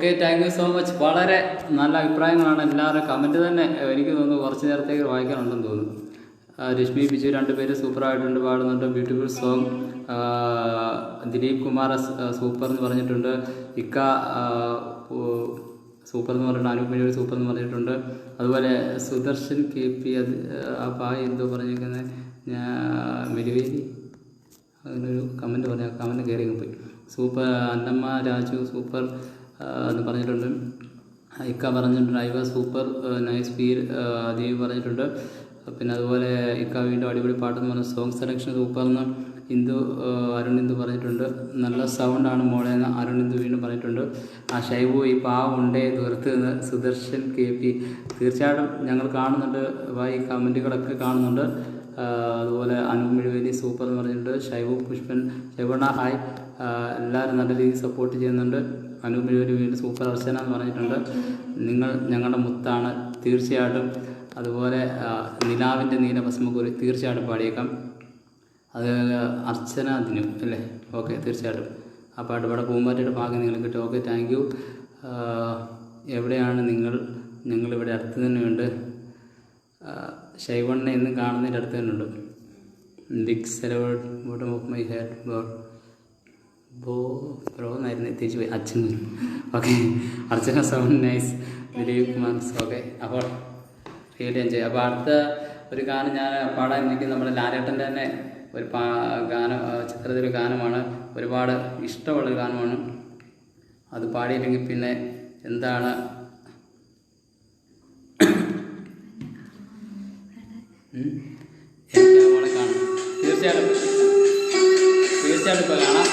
Okay, thank you so much. വളരെ നല്ല അഭിപ്രായങ്ങളാണ് എല്ലാവരും. കമൻറ്റ് തന്നെ എനിക്ക് തോന്നുന്നു കുറച്ച് നേരത്തേക്ക് വായിക്കാനുണ്ടെന്ന് തോന്നുന്നു. രശ്മി ബിജു 2 പേര് സൂപ്പറായിട്ടുണ്ട്, പാടുന്നുണ്ട്, beautiful song. Dilip Kumar super എന്ന് പറഞ്ഞിട്ടുണ്ട്. ഇക്ക സൂപ്പർ എന്ന് പറഞ്ഞിട്ടുണ്ട്. അനൂപ് മിഴി സൂപ്പർ എന്ന് പറഞ്ഞിട്ടുണ്ട്. അതുപോലെ സുദർശൻ KP അത് ആ പായ എന്തോ പറഞ്ഞിരിക്കുന്നത് മെരുവേലി അങ്ങനൊരു കമൻറ്റ് പറഞ്ഞ കമൻറ്റ് കയറി പോയി. സൂപ്പർ. അന്നമ്മ രാജു സൂപ്പർ എന്ന് പറഞ്ഞിട്ടുണ്ട്. ഇക്ക പറഞ്ഞിട്ടുണ്ട്. ഐവ സൂപ്പർ നൈസ് ഫീൽ ദേവി പറഞ്ഞിട്ടുണ്ട്. പിന്നെ അതുപോലെ ഇക്ക വീണ്ടും അടിപൊളി പാട്ടെന്ന് പറഞ്ഞ സോങ് സെലക്ഷൻ സൂപ്പർന്ന് അരുൺ ഇന്ദു പറഞ്ഞിട്ടുണ്ട്. നല്ല സൗണ്ടാണ് മോളെ എന്ന് അരുൺ ഇന്ദു വീണ്ടും പറഞ്ഞിട്ടുണ്ട്. ഷൈബു ഈ പാവുണ്ടേ തീർത്ത് എന്ന് സുദർശൻ KP. തീർച്ചയായിട്ടും ഞങ്ങൾ കാണുന്നുണ്ട്, ഈ കമൻറ്റുകളൊക്കെ കാണുന്നുണ്ട്. അതുപോലെ അനൂപ് മിഴുവേലി സൂപ്പർ എന്ന് പറഞ്ഞിട്ടുണ്ട്. ഷൈബു പുഷ്പൻ ഷൈബണ്ണ ഹായ്. എല്ലാവരും നല്ല രീതിയിൽ സപ്പോർട്ട് ചെയ്യുന്നുണ്ട്. അനൂപ് മിഴുവേലി വീണ്ടും സൂപ്പർ. അർച്ചന എന്ന് പറഞ്ഞിട്ടുണ്ട്. നിങ്ങൾ ഞങ്ങളുടെ മുത്താണ് തീർച്ചയായിട്ടും. അതുപോലെ നിലാവിൻ്റെ നീലഭസ്മക്കുറി തീർച്ചയായിട്ടും പാടിയേക്കാം. അത് അർച്ചന ദിനു അല്ലേ? ഓക്കെ, തീർച്ചയായിട്ടും ആ പാട്ട് ഇവിടെ പൂമ്പാറ്റയുടെ ഭാഗം നിങ്ങൾ കിട്ടും. Okay, thank U. എവിടെയാണ് നിങ്ങൾ? ഞങ്ങളിവിടെ അടുത്ത് തന്നെയുണ്ട്. ഷൈവണ്ണ എന്നും കാണുന്നതിൻ്റെ അടുത്ത് തന്നെ ഉണ്ട്. ബിഗ് സെലവേർഡ് bottom of my head bro എന്നായിരുന്നു എത്തിച്ചു പോയി അച്ഛൻ. Okay, Archana sound nice. Dilip Kumar okay. അപ്പോൾ റിയലി എൻജോയ്. അപ്പോൾ അടുത്ത ഒരു ഗാനം ഞാൻ പാടാൻ എനിക്ക് നമ്മുടെ ലാലേട്ടൻ്റെ തന്നെ ഒരു ഗാനം, ചിത്രത്തിലൊരു ഗാനമാണ്. ഒരുപാട് ഇഷ്ടമുള്ളൊരു ഗാനമാണ്. അത് പാടിയില്ലെങ്കിൽ പിന്നെ എന്താണ് എനിക്ക് മോളെ കാണാം. തീർച്ചയായിട്ടും ഇപ്പോൾ കാണാം.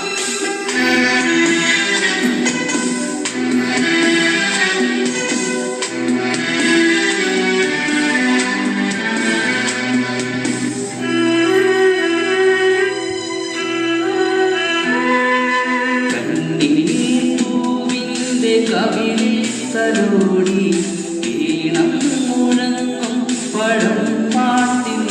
തലോടി ഈണം മുഴങ്ങും പഴം പാട്ടിൽ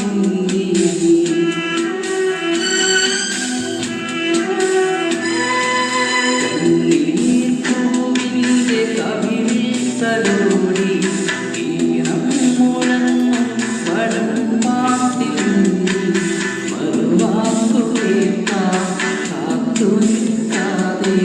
പൂവിൻ്റെ കവിളിൽ തലോടി ഈണം മുഴങ്ങും പഴം പാട്ടിൽ മറുവാക്കു കേൾക്കാം കാത്തു നിൽക്കാതെ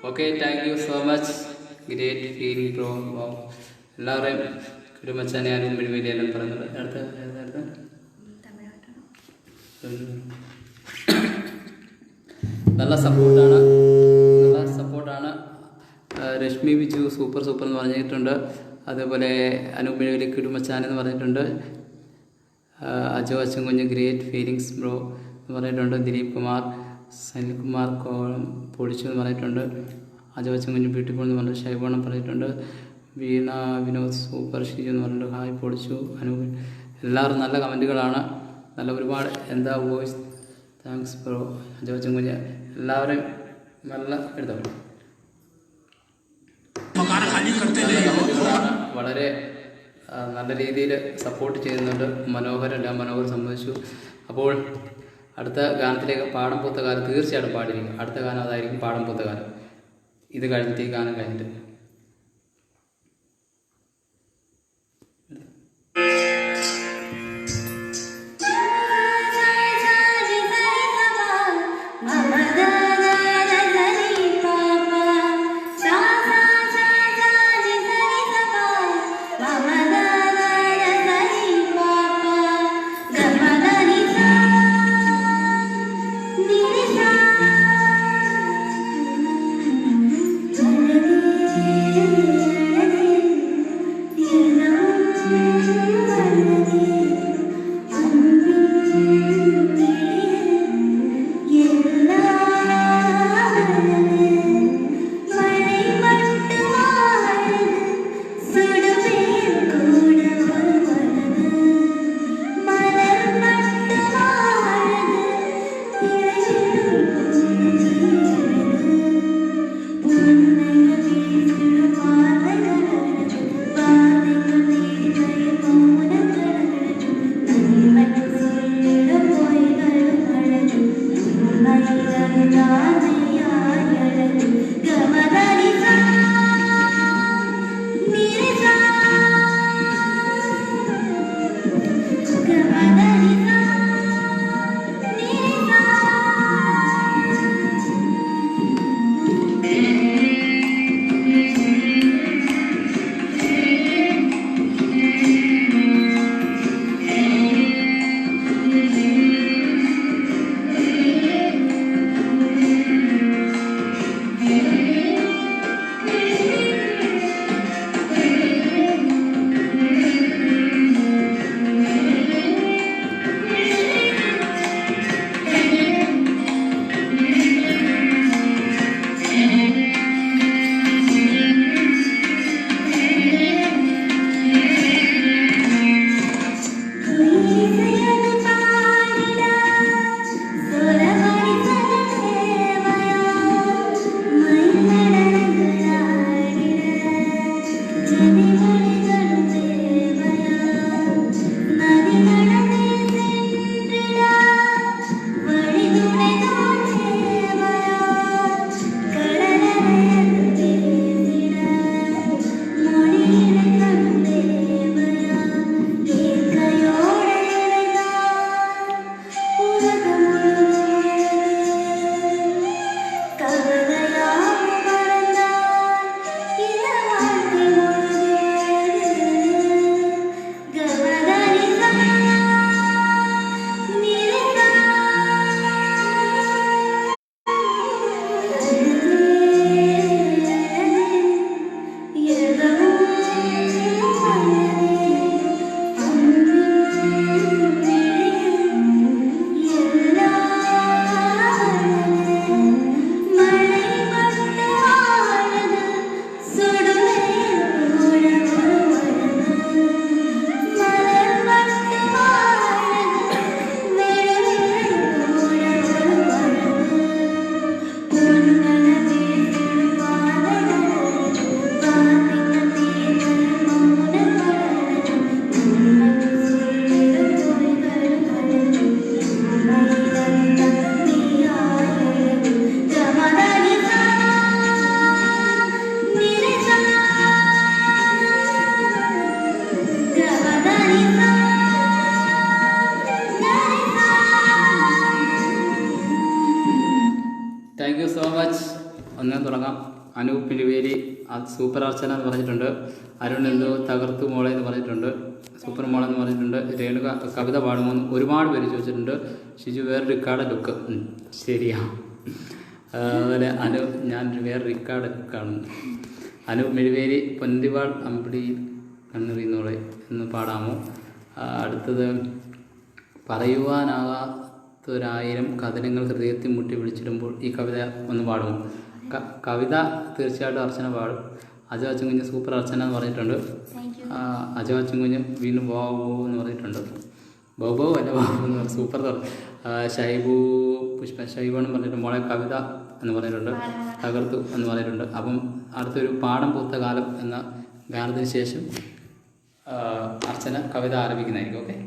okay, thank you so much. Great feeling bro. എല്ലാവരെയും കുടുംബച്ചാനെ ആരും വെളിവെളിയെല്ലാം പറഞ്ഞത്. അടുത്ത നല്ല സപ്പോർട്ടാണ്. രശ്മി ബിജു സൂപ്പർ എന്ന് പറഞ്ഞിട്ടുണ്ട്. അതേപോലെ അനൂപ് മിഴി കുടുംബച്ചാൻ എന്ന് പറഞ്ഞിട്ടുണ്ട്. Ajo Achankunju great feelings bro എന്ന് പറഞ്ഞിട്ടുണ്ട്. ദിലീപ് കുമാർ സനിൽകുമാർ കോളം പൊടിച്ചു എന്ന് പറഞ്ഞിട്ടുണ്ട്. അജോ അച്ഛൻകുഞ്ഞ് ബ്യൂട്ടിഫുൾ എന്ന് പറഞ്ഞിട്ട് ഷൈബോണം പറഞ്ഞിട്ടുണ്ട്. വീണ വിനോദ് സൂപ്പർ ഷിജു എന്ന് പറഞ്ഞിട്ട് ഹായ് പൊടിച്ചു. അനൂപ് എല്ലാവരും നല്ല കമൻറ്റുകളാണ്. നല്ല ഒരുപാട് എന്താ വോയിസ് താങ്ക്സ് ബ്രോ ജോജൻ കുഞ്ഞ് എല്ലാവരും നല്ല എടുത്തോ मकान खाली करते നല്ല नहीं हो കമൻറ്റുകളാണ്. വളരെ നല്ല രീതിയിൽ സപ്പോർട്ട് ചെയ്യുന്നുണ്ട്. മനോഹരം സംബന്ധിച്ചു. അപ്പോൾ അടുത്ത ഗാനത്തിലേക്ക് പാടം പൂത്ത കാലം തീർച്ചയായിട്ടും പാടിയിരിക്കും. അടുത്ത ഗാനം അതായിരിക്കും പാടം പൂത്ത കാലം. ഇത് കഴിഞ്ഞിട്ട് ഈ ഗാനം കഴിഞ്ഞിട്ട് താങ്ക് യു സോ മച്ച്. ഒന്നേ തുടങ്ങാം. അനൂപ് പിലുവേലി സൂപ്പർ അർച്ചന എന്ന് പറഞ്ഞിട്ടുണ്ട്. അരുൺ എന്തോ തകർത്തു മോളെ എന്ന് പറഞ്ഞിട്ടുണ്ട്. സൂപ്പർ മോളെ എന്ന് പറഞ്ഞിട്ടുണ്ട്. രേണുക കവിത പാടുമെന്ന് ഒരുപാട് പേര് ചോദിച്ചിട്ടുണ്ട്. ഷിജു വേറെ റിക്കാർഡ് ലുക്ക് ശരിയാ. അതുപോലെ ഞാൻ വേറെ റിക്കാർഡ് ലുക്കാണ്. അനൂപ് മെഴുവേലി പൊന്തിവാൾ അമ്പിടി കണ്ണെറിയുന്നോളെ എന്ന് പാടാമോ? അടുത്തത് പറയുവാനാകാത്തൊരായിരം കഥനങ്ങൾ ഹൃദയത്തിൽ മുട്ടി വിളിച്ചിടുമ്പോൾ ഈ കവിത ഒന്ന് പാടുമോ? കവിത തീർച്ചയായിട്ടും അർച്ചന പാടും. അജോ അച്ചുകുഞ്ഞ് സൂപ്പർ അർച്ചന എന്ന് പറഞ്ഞിട്ടുണ്ട്. അജോ അച്ചുകുഞ്ഞ് വീണ്ടും ബാബു എന്ന് പറഞ്ഞിട്ടുണ്ട്. ബാബു അല്ല ബാബു എന്ന് പറഞ്ഞു സൂപ്പർ ഷൈബു ഷൈബു എന്ന് പറഞ്ഞിട്ട് മോളെ കവിത എന്ന് പറഞ്ഞിട്ടുണ്ട്. തകർത്തു എന്ന് പറഞ്ഞിട്ടുണ്ട്. അപ്പം അടുത്തൊരു പാടം പൂത്ത കാലം എന്ന ഗാനത്തിന് ശേഷം അർച്ചന കവിത ആരംഭിക്കുന്നതായിരിക്കും. Okay.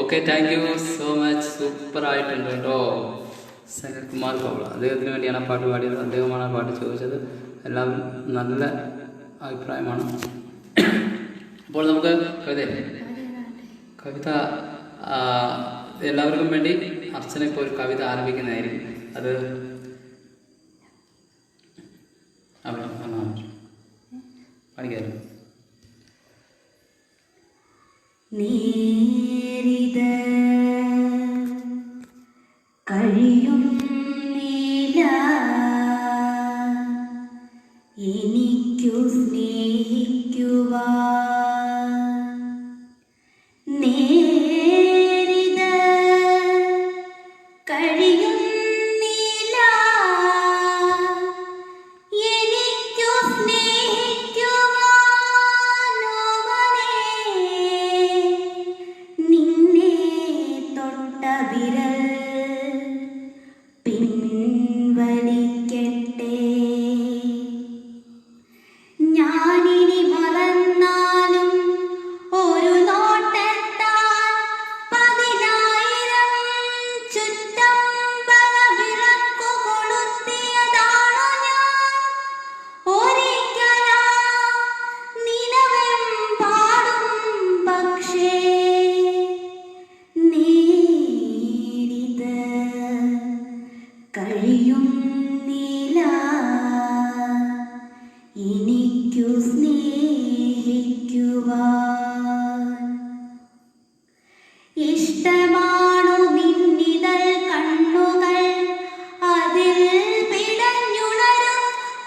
Okay, thank you so much. സൂപ്പറായിട്ടുണ്ട് കേട്ടോ. സനൽകുമാർ കൗള അദ്ദേഹത്തിന് വേണ്ടിയാണ് ആ പാട്ട് പാടിയത്. അദ്ദേഹമാണ് ആ പാട്ട് ചോദിച്ചത്. എല്ലാം നല്ല അഭിപ്രായമാണ്. അപ്പോൾ നമുക്ക് കവിത എല്ലാവർക്കും വേണ്ടി അർച്ചന ഇപ്പോൾ ഒരു കവിത ആരംഭിക്കുന്നതായിരിക്കും. അത് പഠിക്കാമല്ലോ. നേരിത കഴിയും നീല എനിക്കു സ്നേഹിക്കുവാൻ. നേരിത കഴിയും നീല എനിക്കു സ്നേഹിക്കുവാനോമനേ. നിന്നെ തൊട്ട വിരൽ പിൻവലിക്കട്ടെ. ഞാനിനി മറന്നാലും ഒരു നോട്ടത്താൽ 10,000 ചുറ്റമ്പല വിളക്കു കൊളുത്തിയതാണു ഞാൻ. ഒരിക്കലാ നിലവെമ്പാടും പക്ഷേ നേരിത കഴിയും നീല എനിക്കു സ്നേഹിക്കുവാൻ. ഇഷ്ടമാണു നിന്നിതൾ കണ്ണുകൾ, അതിൽ പിടഞ്ഞുണരും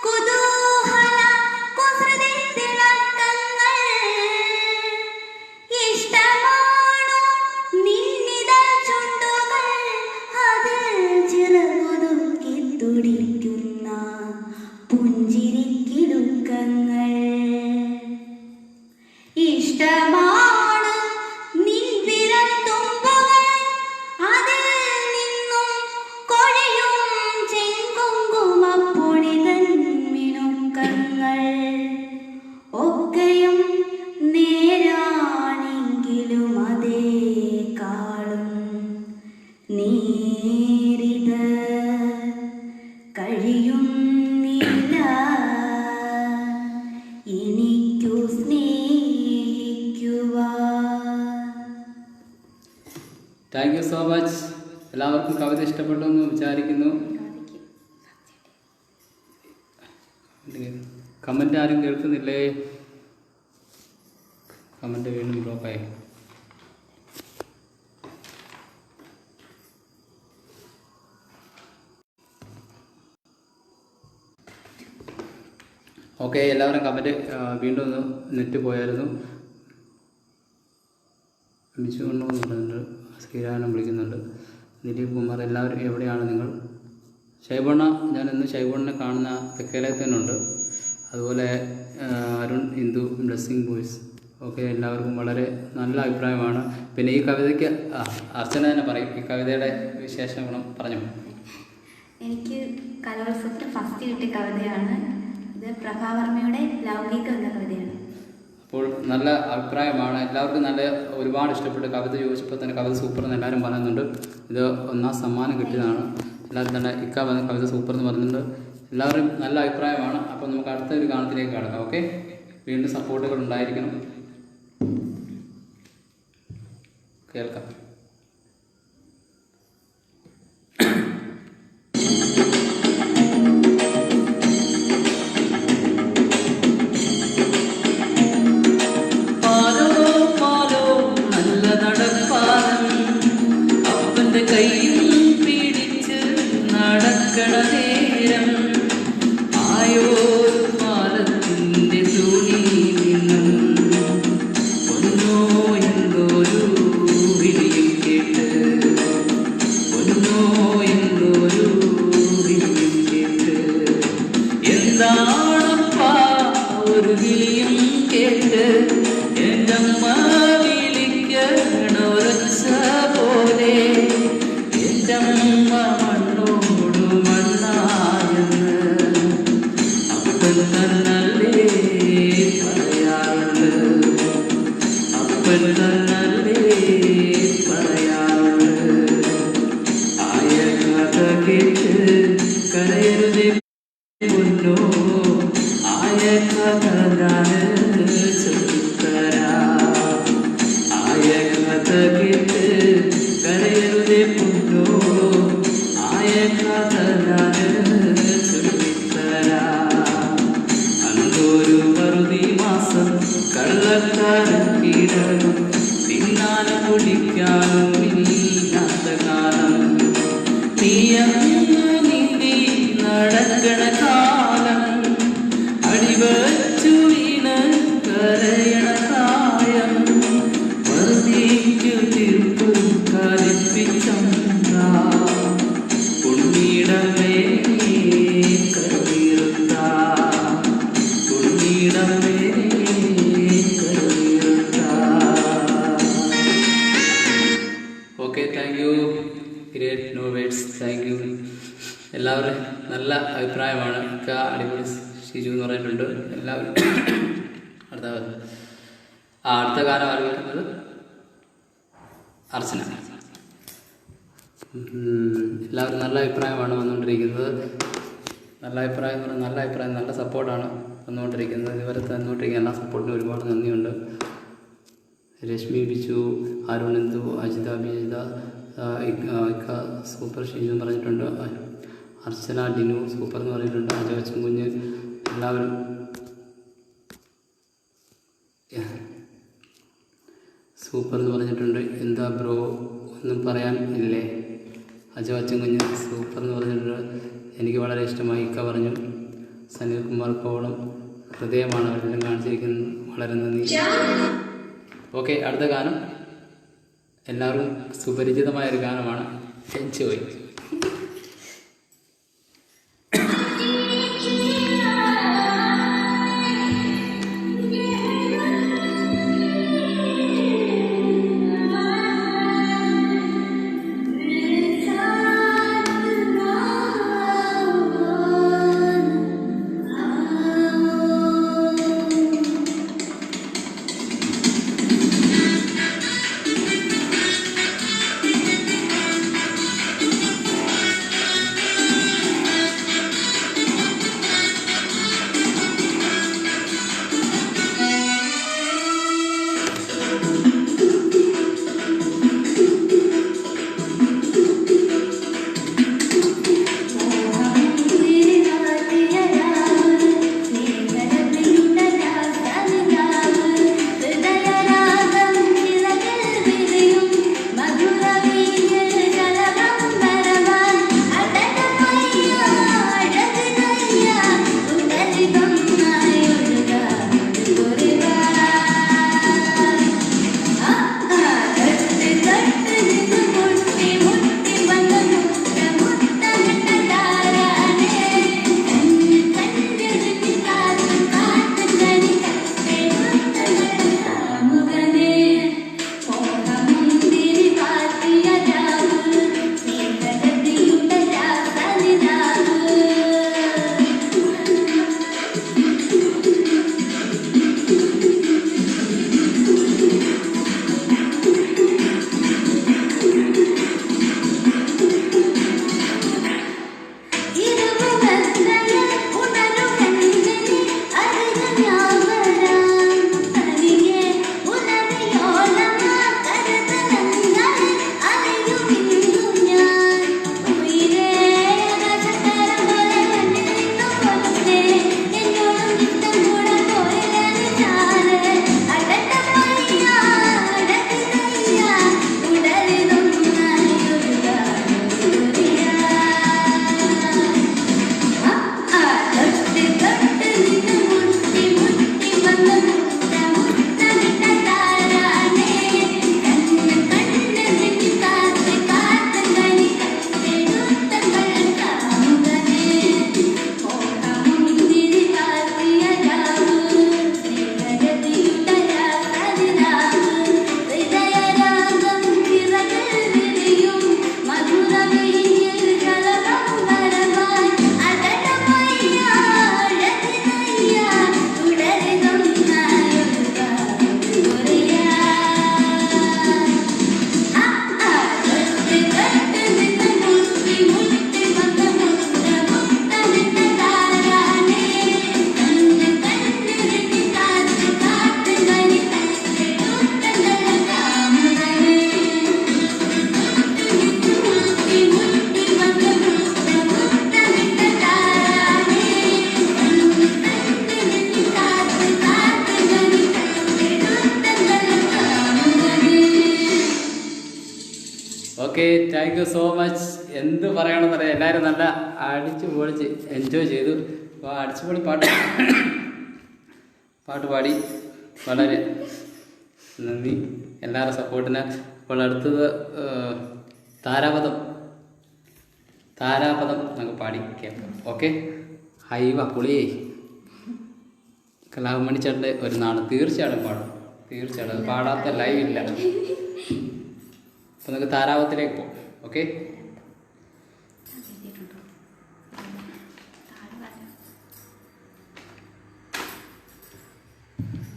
കുതൂഹല കുസൃതി തിളക്കങ്ങൾ. ഇഷ്ടമാണു നിന്നിതൾ തുടിക്കുന്ന പുഞ്ചിരിക്കിടുക്കങ്ങൾ. ഇഷ്ടമാണ് നിൻ വിരൽത്തുമ്പുകൾ, അതിൽ നിന്നും കൊഴിയും ചെങ്കുങ്കുമപ്പൊടി തൻ മിനുക്കങ്ങൾ. ഒക്കെയും നേരാണെങ്കിലും അതേക്കാളും നേരിത് കഴിയുന്നില്ല എനിക്കു സ്നേഹിക്കുവാൻ. Thank you so much. എല്ലാവർക്കും കവിത ഇഷ്ടപ്പെട്ടു എന്ന് വിചാരിക്കുന്നു. കമൻ്റ് ആരും കേൾക്കുന്നില്ലേ? കമൻ്റ് വീണ്ടും ബ്ലോക്കായി. ഓക്കെ, എല്ലാവരും കമൻറ്റ് വീണ്ടും ഒന്ന് നെറ്റ് പോയായിരുന്നു. മിച്ചു കൊണ്ടു പറയുന്നുണ്ട്, ശ്രീരാമൻ വിളിക്കുന്നുണ്ട്, ദിലീപ് കുമാർ, എല്ലാവരും എവിടെയാണ് നിങ്ങൾ? ശൈബണ്ണ, ഞാൻ ഇന്ന് ശൈബണ്ണനെ കാണുന്ന തെക്കേലയിൽ തന്നെ ഉണ്ട്. അതുപോലെ Arun, Indu, blessing boys, okay, എല്ലാവർക്കും വളരെ നല്ല അഭിപ്രായമാണ്. പിന്നെ ഈ കവിതയ്ക്ക് അർച്ചന തന്നെ പറയും, ഈ കവിതയുടെ വിശേഷങ്ങളും പറഞ്ഞു. എനിക്ക് കലോത്സവത്തിന് ഫസ്റ്റ് കിട്ടിയ കവിതയാണ് ഇത്. പ്രഭാവർമ്മയുടെ ലൗകികം എന്ന കവിതയാണ്. അപ്പോൾ നല്ല അഭിപ്രായമാണ്, എല്ലാവർക്കും നല്ല ഒരുപാട് ഇഷ്ടപ്പെട്ടു. കവിത ചോദിച്ചപ്പോൾ തന്നെ കവിത സൂപ്പർ എന്ന് എല്ലാവരും പറയുന്നുണ്ട്. ഇത് 1ാം സമ്മാനം കിട്ടിയതാണ്. എല്ലാവരും തന്നെ ഇക്ക വന്ന കവിത സൂപ്പർ എന്ന് പറയുന്നുണ്ട്. എല്ലാവരും നല്ല അഭിപ്രായമാണ്. അപ്പോൾ നമുക്ക് അടുത്ത ഒരു ഗാനത്തിലേക്ക് കടക്കാം. ഓക്കെ, വീണ്ടും സപ്പോർട്ടുകൾ ഉണ്ടായിരിക്കണം. കേൾക്കാം. എല്ലാവരും നല്ല അഭിപ്രായമാണ്. അടിപൊളി ഷിജു എന്ന് പറഞ്ഞിട്ടുണ്ട്. എല്ലാവരും അടുത്ത ഗാനം ആലോചിക്കുന്നത് അർച്ചന. എല്ലാവരും നല്ല അഭിപ്രായമാണ് വന്നുകൊണ്ടിരിക്കുന്നത്. നല്ല അഭിപ്രായം എന്ന് പറഞ്ഞാൽ നല്ല അഭിപ്രായം, നല്ല സപ്പോർട്ടാണ് വന്നുകൊണ്ടിരിക്കുന്നത്. ഇതുവരെ തന്നുകൊണ്ടിരിക്കുന്ന എല്ലാ സപ്പോർട്ടിനും ഒരുപാട് നന്ദിയുണ്ട്. രശ്മി, ബിച്ചു, അരുൺ, ഇന്ദു, അജിത, ബിജിത, ഇക്ക സൂപ്പർ ഷീജ് എന്ന് പറഞ്ഞിട്ടുണ്ട്. അർച്ചന, ഡിനു സൂപ്പർ എന്ന് പറഞ്ഞിട്ടുണ്ട്. അജവച്ചൻ കുഞ്ഞ്, എല്ലാവരും സൂപ്പർ എന്ന് പറഞ്ഞിട്ടുണ്ട്. എന്താ ബ്രോ ഒന്നും പറയാൻ ഇല്ലേ? അജവച്ചൻ കുഞ്ഞ് സൂപ്പർ എന്ന് പറഞ്ഞിട്ടുണ്ട്. എനിക്ക് വളരെ ഇഷ്ടമായി, ഇക്ക പറഞ്ഞു. സനിൽ കുമാർ കോളം, ഹൃദയമാണ് അവരെല്ലാം കാണിച്ചിരിക്കുന്നത്, വളരെ നന്ദി. ഓക്കെ, അടുത്ത ഗാനം എല്ലാവർക്കും സുപരിചിതമായൊരു ഗാനമാണ്, enjoy. Okay, thank you so much. എന്ത് പറയണമെന്നറിയാം, എല്ലാവരും നല്ല അടിച്ചു പൊളിച്ച് എൻജോയ് ചെയ്തു. അപ്പോൾ അടിച്ചുപൊളി പാട്ട് പാടി വളരെ നന്ദി എല്ലാവരുടെ സപ്പോർട്ടിന്. അപ്പോൾ അടുത്തത് താരാപദം നമുക്ക് പാടി കേൾക്കാം. ഓക്കെ, ഹൈവ പുളിയേ കലാഭമണി ചേട്ടൻ്റെ ഒരു നാട് തീർച്ചയായിട്ടും പാടും, തീർച്ചയായിട്ടും. അത് പാടാത്ത ലൈവ് ഇല്ല. അപ്പോൾ നമുക്ക് താരാപത്തിലേക്ക് പോകും. ഓക്കെ,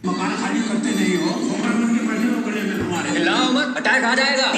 मकान खाली करते नहीं हो, होकर मन के बैठे हो गले में हमारे। हिलाओ मत, अटैक आ जाएगा।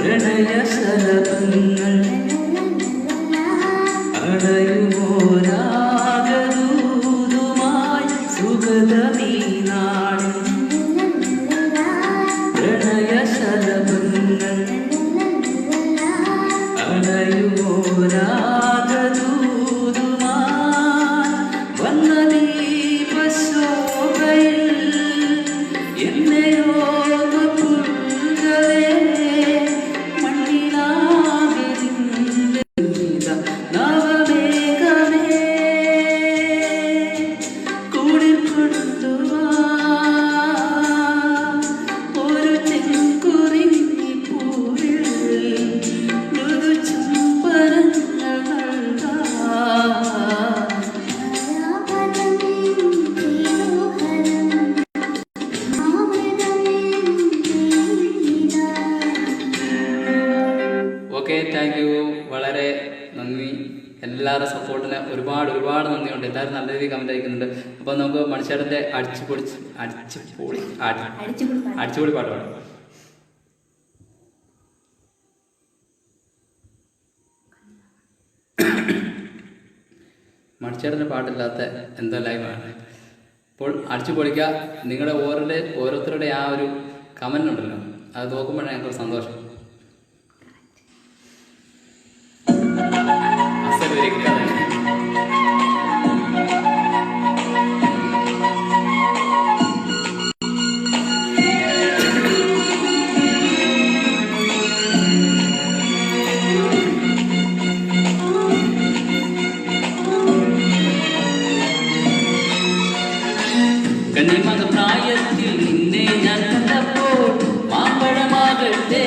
പ്രണയശലഭങ്ങൾ അടയുമോരാഗദൂതുമായി സുഗതമീ നാളിൽ പ്രണയശലഭങ്ങൾ അടയുമോരാഗദൂതുമായി വന്ന ദീപശോഭയിൽ എന്നെയോ ഓക്കെ, താങ്ക് യു. വളരെ നന്ദി. എല്ലാവരുടെ സപ്പോർട്ടിന് ഒരുപാട് നന്ദിയുണ്ട്. എല്ലാവരും നല്ല രീതിയിൽ കമൻറ്റ് അയക്കുന്നുണ്ട്. അപ്പോൾ നമുക്ക് മണിച്ചേട്ടൻ്റെ അടിച്ചുപൊളി പാട്ട് പാടാം. മണിച്ചേട്ടൻ്റെ പാട്ടില്ലാത്ത എന്തോ ലൈവാണ്. അപ്പോൾ അടിച്ചു പൊളിക്കുക. നിങ്ങളുടെ ഓരോരുത്തരുടെ ആ ഒരു കമൻ്റ് ഉണ്ടല്ലോ, അത് നോക്കുമ്പോഴാണ് ഞങ്ങൾക്ക് സന്തോഷം. കന്നിമക പ്രായത്തിൽ നിന്നെ ഞാൻ കണ്ടപ്പോൾ മാമ്പഴമാകട്ടെ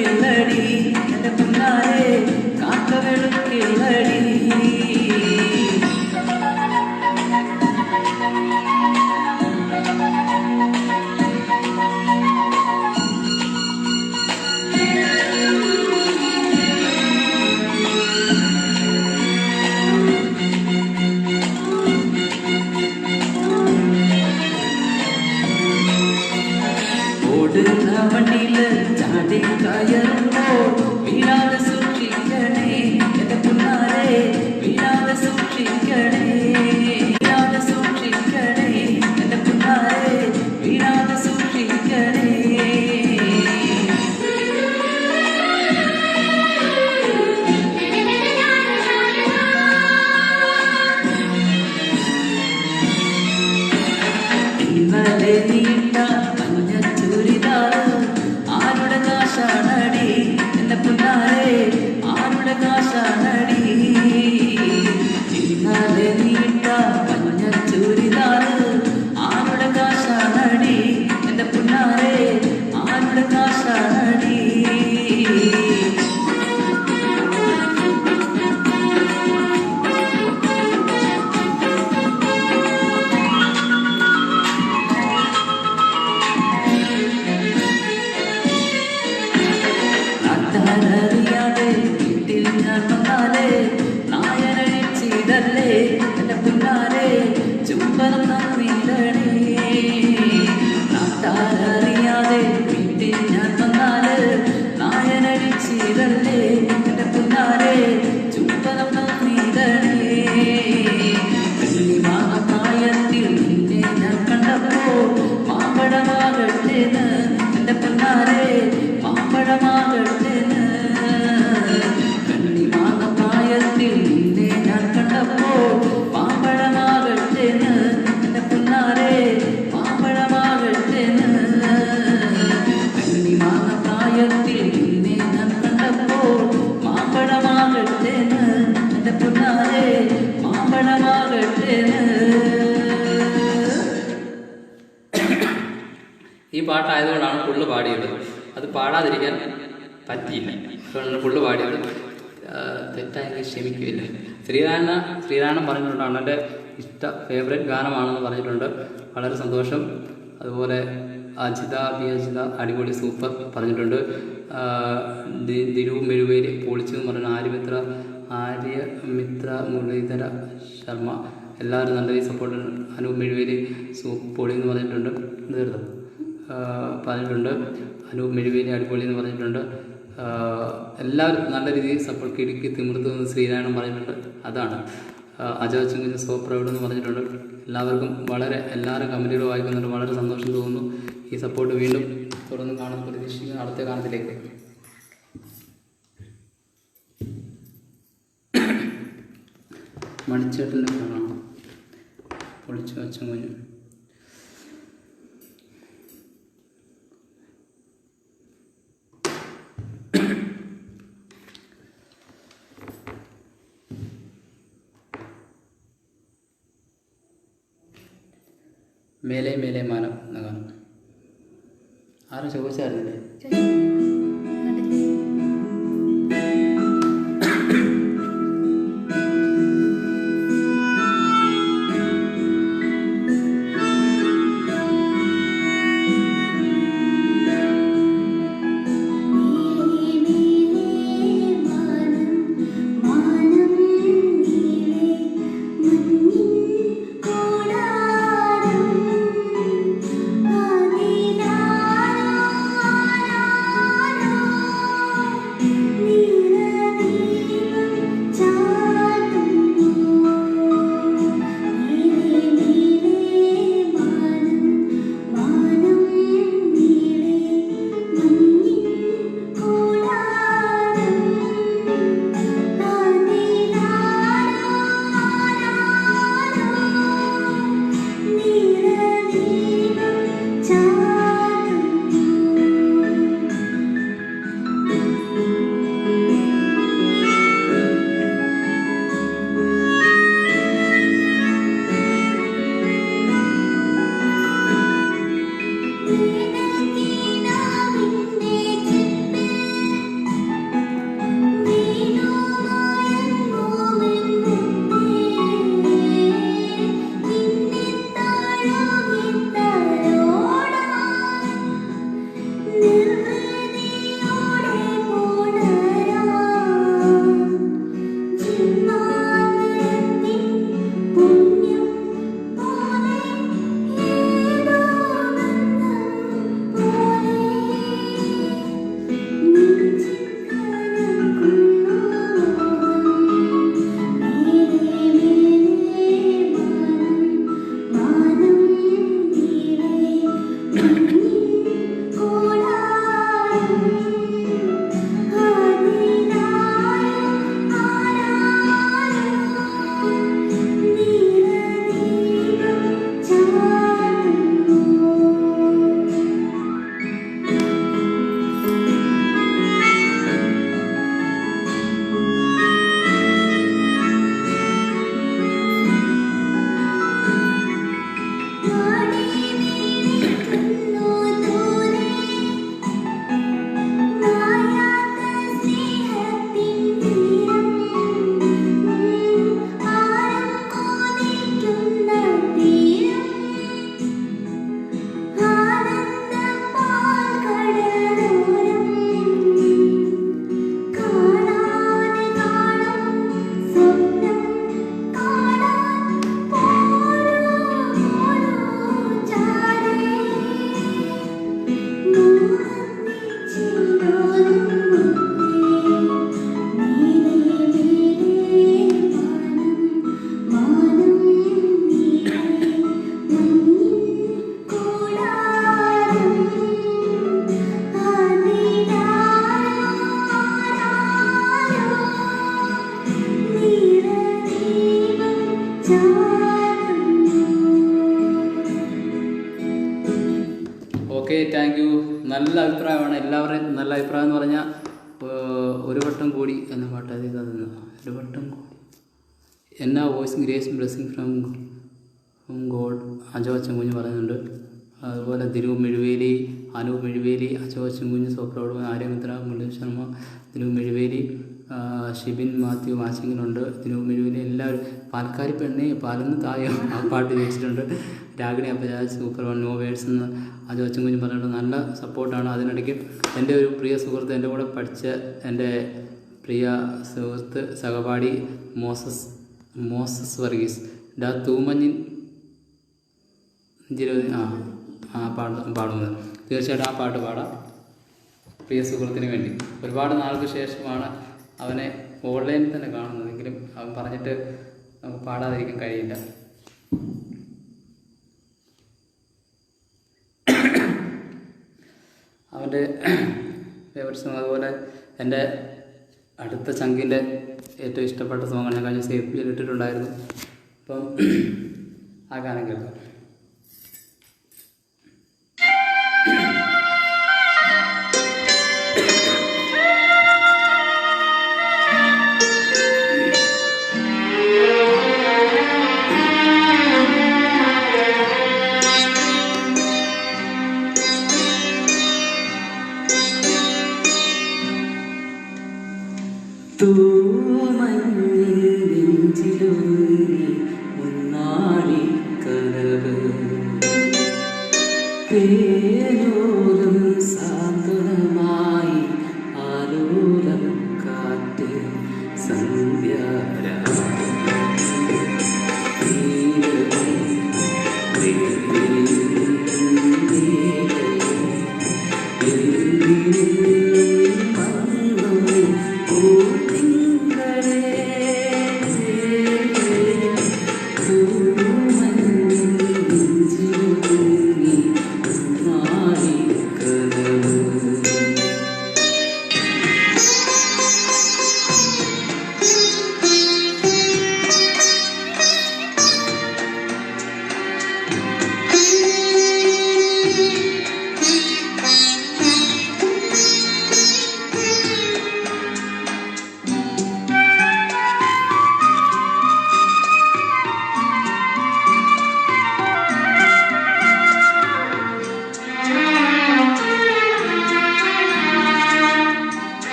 വെളുക്കില്ലടി എൻ്റെ പുന്നാരെ കാക്ക വെളുക്കില്ലടി ഓടുന്ന വണ്ടിയില് ചാടി കയറുമ്പോ വീഴാതെ സൂക്ഷിക്കണേ എൻ്റെ പുന്നാരെ വീഴാതെ സൂക്ഷിക്കണേ വീഴാതെ സൂക്ഷിക്കണേ എൻ്റെ പുന്നാരെ വീഴാതെ സൂക്ഷിക്കണേ ഇന്നലെ നീട്ട മഞ്ഞ ചുരിദാറ് ആരുടെ കാശാണടി എൻ്റെ പുന്നാരെ ആരുടെ കാശാണടി ഇന്നലെ നീട്ട മഞ്ഞ ചുരിദാറ് ആരുടെ കാശാണടി എൻ്റെ പുന്നാരെ ആരുടെ കാശാണടി അറിയാതെ വീട്ടിൽ ഞാൻ വന്നാലേ നായനഴിച്ചിടല്ലേ എൻ്റെ പുന്നാരെ ചുംബനം തന്നിടണേ നാട്ടാരറിയാതെ വീട്ടിൽ ഞാൻ വന്നാല് നായനഴിച്ചിടല്ലേ എൻ്റെ പുന്നാരെ ചുംബനം തന്നിടണേ പ്രായത്തിൽ നിന്നെ ഞാൻ കണ്ടപ്പോ മാമ്പഴമാകട്ടേന്ന് എൻ്റെ പുന്നാരെ മാമ്പഴമാകട്ടേന്ന് കണ്ണിമാങ്ങ പ്രായത്തിൽ നിന്നെ ഞാൻ കണ്ടപ്പോ മാമ്പഴമാകട്ടേന്ന് എൻ്റെ പുന്നാരെ മാമ്പഴമാകട്ടേന്ന് കണ്ണിമാങ്ങ പ്രായത്തിൽ നിന്നെ ഞാൻ കണ്ടപ്പോ മാമ്പഴമാകട്ടേന്ന് എൻ്റെ പുന്നാരെ മാമ്പഴമാകട്ടേന്ന്. ഈ പാട്ടായതുകൊണ്ടാണ് ഫുള്ള് പാടിയത്. അത് പാടാതിരിക്കാൻ പറ്റിയില്ല. അതുകൊണ്ടാണ് ഫുള്ള് പാടിയത്. തെറ്റായെങ്കിൽ ക്ഷമിക്കില്ല. ശ്രീരാമൻ പറഞ്ഞിട്ടുണ്ടാണ് എൻ്റെ ഫേവറേറ്റ് ഗാനമാണെന്ന് പറഞ്ഞിട്ടുണ്ട്. വളരെ സന്തോഷം. അതുപോലെ അജിത അടിപൊളി സൂപ്പർ പറഞ്ഞിട്ടുണ്ട്. ദിലു മെഴുവേലി പൊളിച്ചു എന്ന് പറഞ്ഞ ആര്യമിത്ര മുരളീധര ശർമ്മ എല്ലാവരും നല്ല രീതിയിൽ സപ്പോർട്ട്. അനൂപ് മെഴുവേലി പൊളി എന്ന് പറഞ്ഞിട്ടുണ്ട്. പറഞ്ഞിട്ടുണ്ട്. അനൂപ് മെഴുവേലി അടിപൊളി എന്ന് പറഞ്ഞിട്ടുണ്ട്. എല്ലാവരും നല്ല രീതിയിൽ സപ്പോർട്ട്. കിടുക്കി തിമിർത്ത് എന്ന് ശ്രീരാമൻ പറഞ്ഞിട്ടുണ്ട്. അതാണ് അജാച്ചുകുഞ്ഞ് സോ പ്രൗഡ് എന്ന് പറഞ്ഞിട്ടുണ്ട്. എല്ലാവർക്കും എല്ലാവരും കമൻറ്റുകൾ വായിക്കുന്നുണ്ട്. വളരെ സന്തോഷം തോന്നുന്നു. ഈ സപ്പോർട്ട് വീണ്ടും തുടർന്ന് കാണുന്ന പ്രതീക്ഷിക്കുന്ന അടുത്ത കാണത്തിലേക്ക്. മണിച്ചേട്ടൻ്റെ കാണാം പൊളിച്ചു അച്ഛൻ കുഞ്ഞു. മേലെ മേലെ മാനം എന്ന ഗാനം ആരും ചോദിച്ചായിരുന്നില്ലേ? la la la അഭിപ്രായമാണ്. എല്ലാവരുടെയും നല്ല അഭിപ്രായം എന്ന് പറഞ്ഞാൽ ഒരു വട്ടം കൂടി എന്ന പാട്ട് അതൊന്ന് ഒരു വട്ടം കൂടി എന്നാ voice grace blessing from God Ajo Achankunju പറയുന്നുണ്ട്. അതുപോലെ ദിലു മെഴുവേലി, അനൂപ് മെഴുവേലി, അജോ അച്ചൻകുഞ്ഞ്, സോപ്രോഡ്, ആര്യമിത്ര, മുരളി ശർമ്മ, ദിലു മെഴുവേലി, ഷിബിൻ മാത്യു വാച്ചിങ്ങിനുണ്ട്, ദിലു മെഴുവേലി, എല്ലാവരും. പാൽക്കാരി പെണ്ണെ പാലൊന്ന് തായോ ആ പാട്ട് ചോദിച്ചിട്ടുണ്ട്. Ragini Apparaj super one no words എന്ന് അജോ അച്ചൻകുഞ്ഞ് പറഞ്ഞിട്ട് നല്ല സപ്പോർട്ടാണ്. അതിനിടയ്ക്ക് എൻ്റെ ഒരു പ്രിയ സുഹൃത്ത്, എൻ്റെ കൂടെ പഠിച്ച എൻ്റെ പ്രിയ സുഹൃത്ത് സഹപാഠി മോസസ് വർഗീസ് തൂമഞ്ഞിൻ പാടുന്നത്. തീർച്ചയായിട്ടും ആ പാട്ട് പാടാം പ്രിയ സുഹൃത്തിന് വേണ്ടി. ഒരുപാട് നാൾക്ക് ശേഷമാണ് അവനെ ഓൺലൈനിൽ തന്നെ കാണുന്നതെങ്കിലും അവൻ പറഞ്ഞിട്ട് നമുക്ക് പാടാതിരിക്കാൻ കഴിയില്ല. അവൻ്റെ ഫേവറേറ്റ് സോങ്, അതുപോലെ എൻ്റെ അടുത്ത ചങ്കിൻ്റെ ഏറ്റവും ഇഷ്ടപ്പെട്ട സോങ്ങാണ്. ഞാൻ കഴിഞ്ഞ സേഫ്റ്റിയിൽ ഇട്ടിട്ടുണ്ടായിരുന്നു. അപ്പം ആ ഗാനം കേൾക്കാം. സാന്ത്വനമായി ആലോലം കാറ്റ്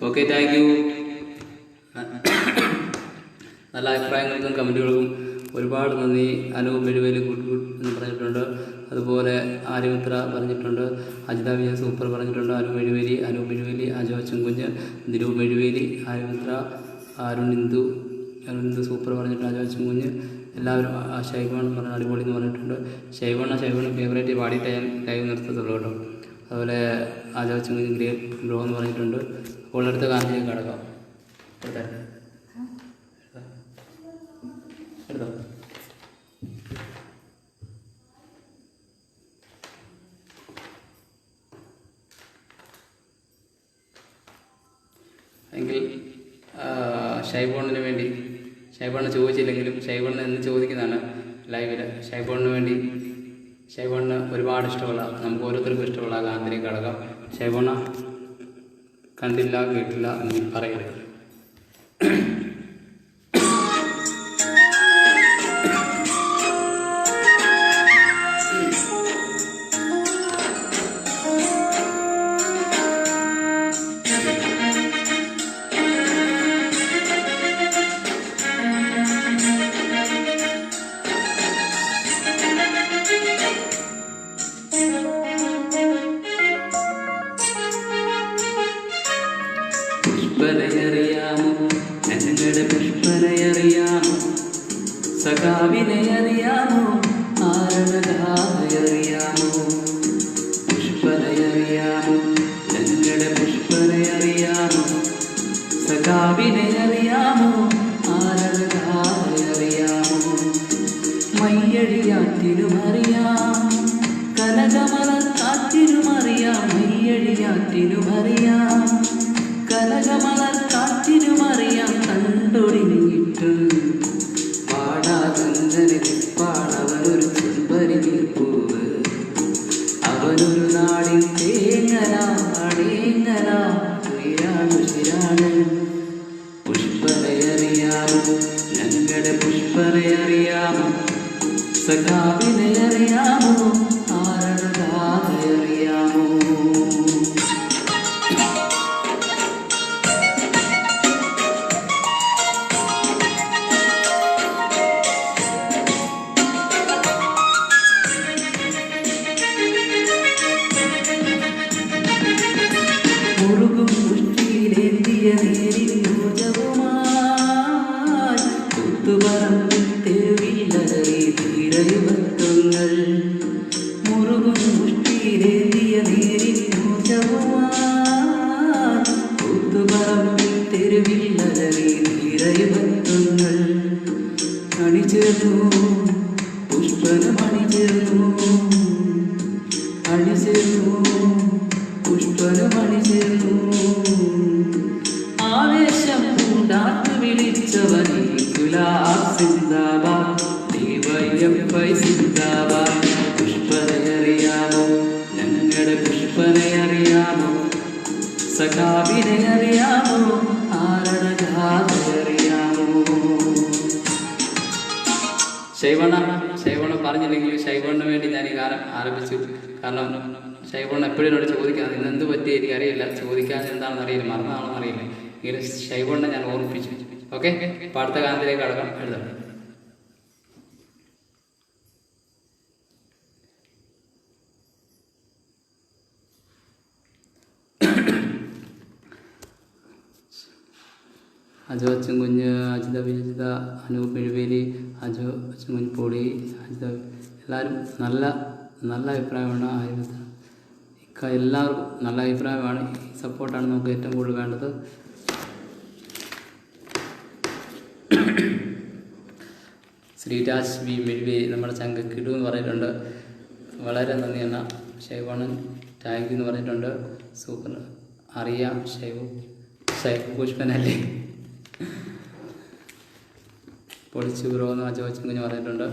ഓക്കെ, താങ്ക് യു. നല്ല അഭിപ്രായങ്ങൾക്കും കമൻറ്റുകൾക്കും ഒരുപാട് നന്ദി. അനൂപ് മെഴുവേലി ഗുഡ് ഗുഡ് എന്ന് പറഞ്ഞിട്ടുണ്ട്. അതുപോലെ ആര്യമിത്ര പറഞ്ഞിട്ടുണ്ട്. അജിത വിജയ സൂപ്പർ പറഞ്ഞിട്ടുണ്ട്. അനൂപ് മെഴുവേലി, അജോ അച്ചൻകുഞ്ഞ്, ദിലു മെഴുവേലി, ആര്യമിത്ര, അരുണിന്ദു സൂപ്പർ പറഞ്ഞിട്ടുണ്ട്. അജോ അച്ചൻകുഞ്ഞ്, എല്ലാവരും. ശൈവൺ പറഞ്ഞ അടിപൊളി എന്ന് പറഞ്ഞിട്ടുണ്ട്. ശൈവണ്ണ ഫേവറേറ്റ് പാടിയിട്ട് ഞാൻ ലൈവ് നിർത്തത്തുള്ളൂ കേട്ടോ. അതുപോലെ അജോ അച്ചൻകുഞ്ഞ് ഗ്രേറ്റ് ബ്രോ എന്ന് പറഞ്ഞിട്ടുണ്ട്. അപ്പോൾ അടുത്ത ഗാനത്തിലേക്ക് കടക്കാം. എടുത്തോ. എങ്കിൽ ഷൈബോണിന് വേണ്ടി, ഷൈബോണിന് ചോദിച്ചില്ലെങ്കിലും ഷൈബോണിന് എന്ന് ചോദിക്കുന്നതാണ് ലൈവിൽ. ഷൈബോണിന് ഒരുപാട് ഇഷ്ടമുള്ള, നമുക്ക് ഓരോരുത്തർക്കും ഇഷ്ടമുള്ള ഗാനത്തിലേക്ക് കടക്കാം. ഷൈബോണ കണ്ടില്ല കേട്ടില്ല എന്ന് പറയരുത്. അറിയാമോ പുഷ്പനയറിയാമോ ഞങ്ങളുടെ പുഷ്പനയറിയാമോ സഖാവിനെ അറിയാമോ ആരഴകാറിയാമോ മയ്യഴിയാറ്റിനും അറിയാം കനകമലർ കാറ്റിനും അറിയാം മയ്യഴിയാറ്റിനും അറിയാം കനകമലർ കാറ്റിനും അറിയാം കണ്ടൊടിഞ്ഞിട്ടും പാടാതനൊരു ചെമ്പരി പൂവ് അവനൊരു നാടിൻ തേങ്ങനാടേങ്ങനാണ് പുഷ്പനയറിയാമോ ഞങ്ങളുടെ പുഷ്പനയറിയാമോ സഖാവിനെ അറിയാമോ ആരഴകാറിയാമോ മുറുകും മുഷ്ടിയിലേന്തിയ നേരിൽ ഊർജവുമായി കുത്തുപറമ്പിൽ തെരുവില്ലതറി ധീരയുവത്വങ്ങൾ മുറുകും മുഷ്ടിയിലേന്തിയ നേരിൽ ഊർജവുമായി കുത്തുപറമ്പിൽ തെരുവില്ലതറി ധീരയുവത്വങ്ങൾ അണിചേർന്നു പുഷ്പനം അണിചേർന്നു പുഷ്പരമണിചേർന്നു ആവേശം പൂണ്ടാത്ത് വിളിച്ചവനെ ഗുലാബ് സിന്ദാബാദ് ഡിവൈഎഫ്ഐ സിന്ദാബാദ് പുഷ്പനയറിയാമോ ഞങ്ങളുടെ പുഷ്പനയറിയാമോ സഖാവിനെ അറിയാമോ ആരഴകാറിയാമോ ശൈവണ്ണ പറഞ്ഞില്ലെങ്കിൽ ശൈവണ്ണന് വേണ്ടി ഞാൻ ഈ ഗാനം ആരംഭിച്ചു. കാരണം ശൈവണ്ണ എപ്പോഴും എന്നോട് ചോദിക്കാം ഇന്ന് എന്ത് പറ്റി എനിക്കറിയില്ല, ചോദിക്കാൻ എന്താണെന്ന് അറിയില്ല, മറന്നാണെന്ന് അറിയില്ല. എങ്കിലും ശൈവണ്ണ ഞാൻ ഓർമ്മിപ്പിച്ചു. ഓക്കെ, അപ്പോൾ അടുത്ത ഗാനത്തിലേക്ക് കടക്കാം. എഴുതാം. അജോ അച്ചൻകുഞ്ഞ്, അജിത വിജിത, അനൂപ് എഴുവേലി, അജോ അച്ചൻകുഞ്ഞ് പൊടി, അജിത, എല്ലാവരും നല്ല നല്ല അഭിപ്രായമാണ്. എല്ലാവർക്കും നല്ല അഭിപ്രായമാണ്. ഈ സപ്പോർട്ടാണ് നമുക്ക് ഏറ്റവും കൂടുതൽ വേണ്ടത്. ശ്രീരാജ് വി മെഴുവേ നമ്മുടെ ചങ്ക കിടു എന്ന് പറഞ്ഞിട്ടുണ്ട്. വളരെ നന്ദി എന്ന ശൈവണ്ണൻ താങ്ക് യു എന്ന് പറഞ്ഞിട്ടുണ്ട്. സൂപ്പർ. അറിയാം ശൈവു പുഷ്പനല്ലേ പൊളിച്ചു ബ്രോ എന്ന് ചോദിച്ചു കുഞ്ഞ് പറഞ്ഞിട്ടുണ്ട്.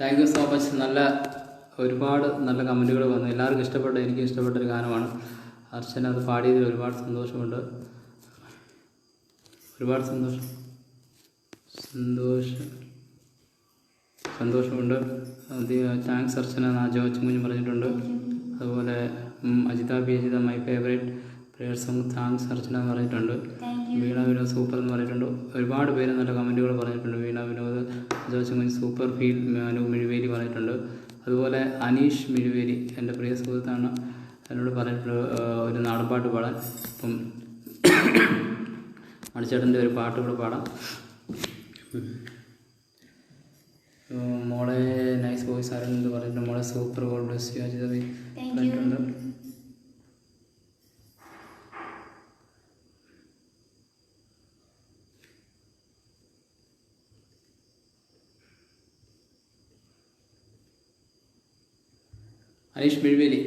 Thank you so much. ഒരുപാട് നല്ല കമൻറ്റുകൾ വന്നു. എല്ലാവർക്കും ഇഷ്ടപ്പെട്ട, എനിക്ക് ഇഷ്ടപ്പെട്ടൊരു ഗാനമാണ്. അർച്ചന അത് പാടിയതിൽ ഒരുപാട് സന്തോഷമുണ്ട്. ഒരുപാട് സന്തോഷമുണ്ട്. താങ്ക്സ് അർച്ചന എന്ന് ജോച്ച് കുഞ്ഞ് പറഞ്ഞിട്ടുണ്ട്. അതുപോലെ Ajitha my favourite prayer song thanks Archana എന്ന് പറഞ്ഞിട്ടുണ്ട്. വീണ വിനോദ് സൂപ്പർ എന്ന് പറഞ്ഞിട്ടുണ്ട്. ഒരുപാട് പേര് നല്ല കമൻറ്റുകൾ പറഞ്ഞിട്ടുണ്ട്. വീണ വിനോദ്, ജോച്ച് കുഞ്ഞ് സൂപ്പർ ഫീൽ, മനു മിഴുവേലി പറഞ്ഞിട്ടുണ്ട്. അതുപോലെ അനീഷ് മിഴുവേലി എൻ്റെ പ്രിയ സുഹൃത്താണ്, എന്നോട് പറഞ്ഞിട്ടുണ്ട് ഒരു നാടൻപാട്ട് പാടാൻ. അപ്പം മണിച്ചേട്ടൻ്റെ ഒരു പാട്ട് കൂടെ പാടാം. മോളെ നൈസ് വോയിസ് ആരെന്ന് പറഞ്ഞിട്ടുണ്ട്. മോളെ super God bless you Ajitha പറഞ്ഞിട്ടുണ്ട്. Aneesh Mizhuveli.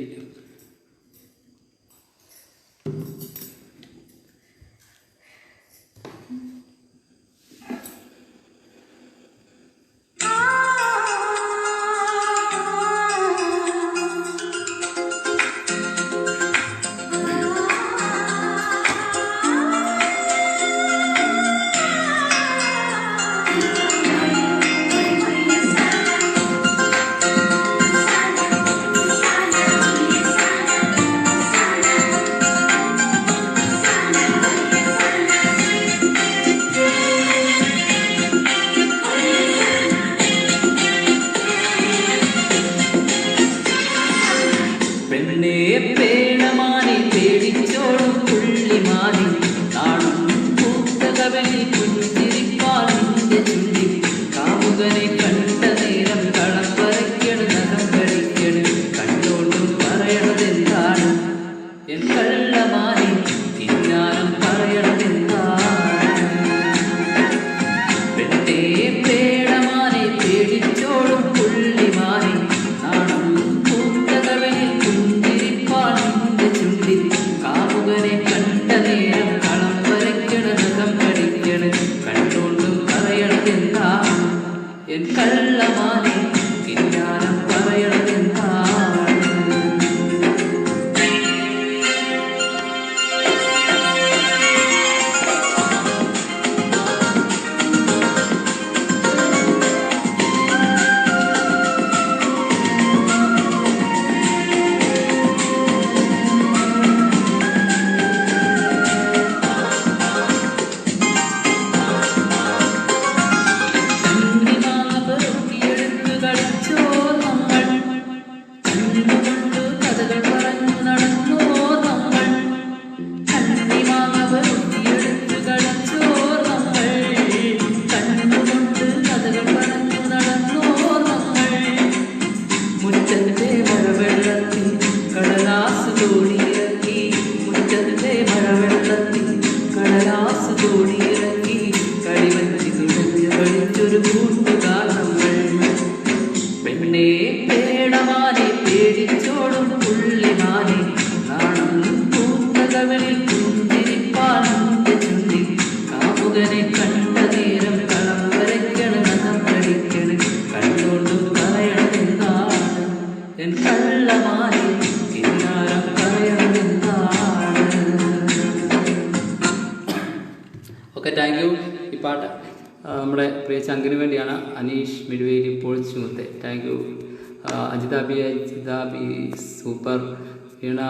Okay, thank you. ഈ പാട്ട് നമ്മുടെ പ്രിയ ചങ്കിന് വേണ്ടിയാണ്. അനീഷ് മിഴുവേലി പൊളിച്ചുമുത്തെ. Thank you. Ajitha B super, Veena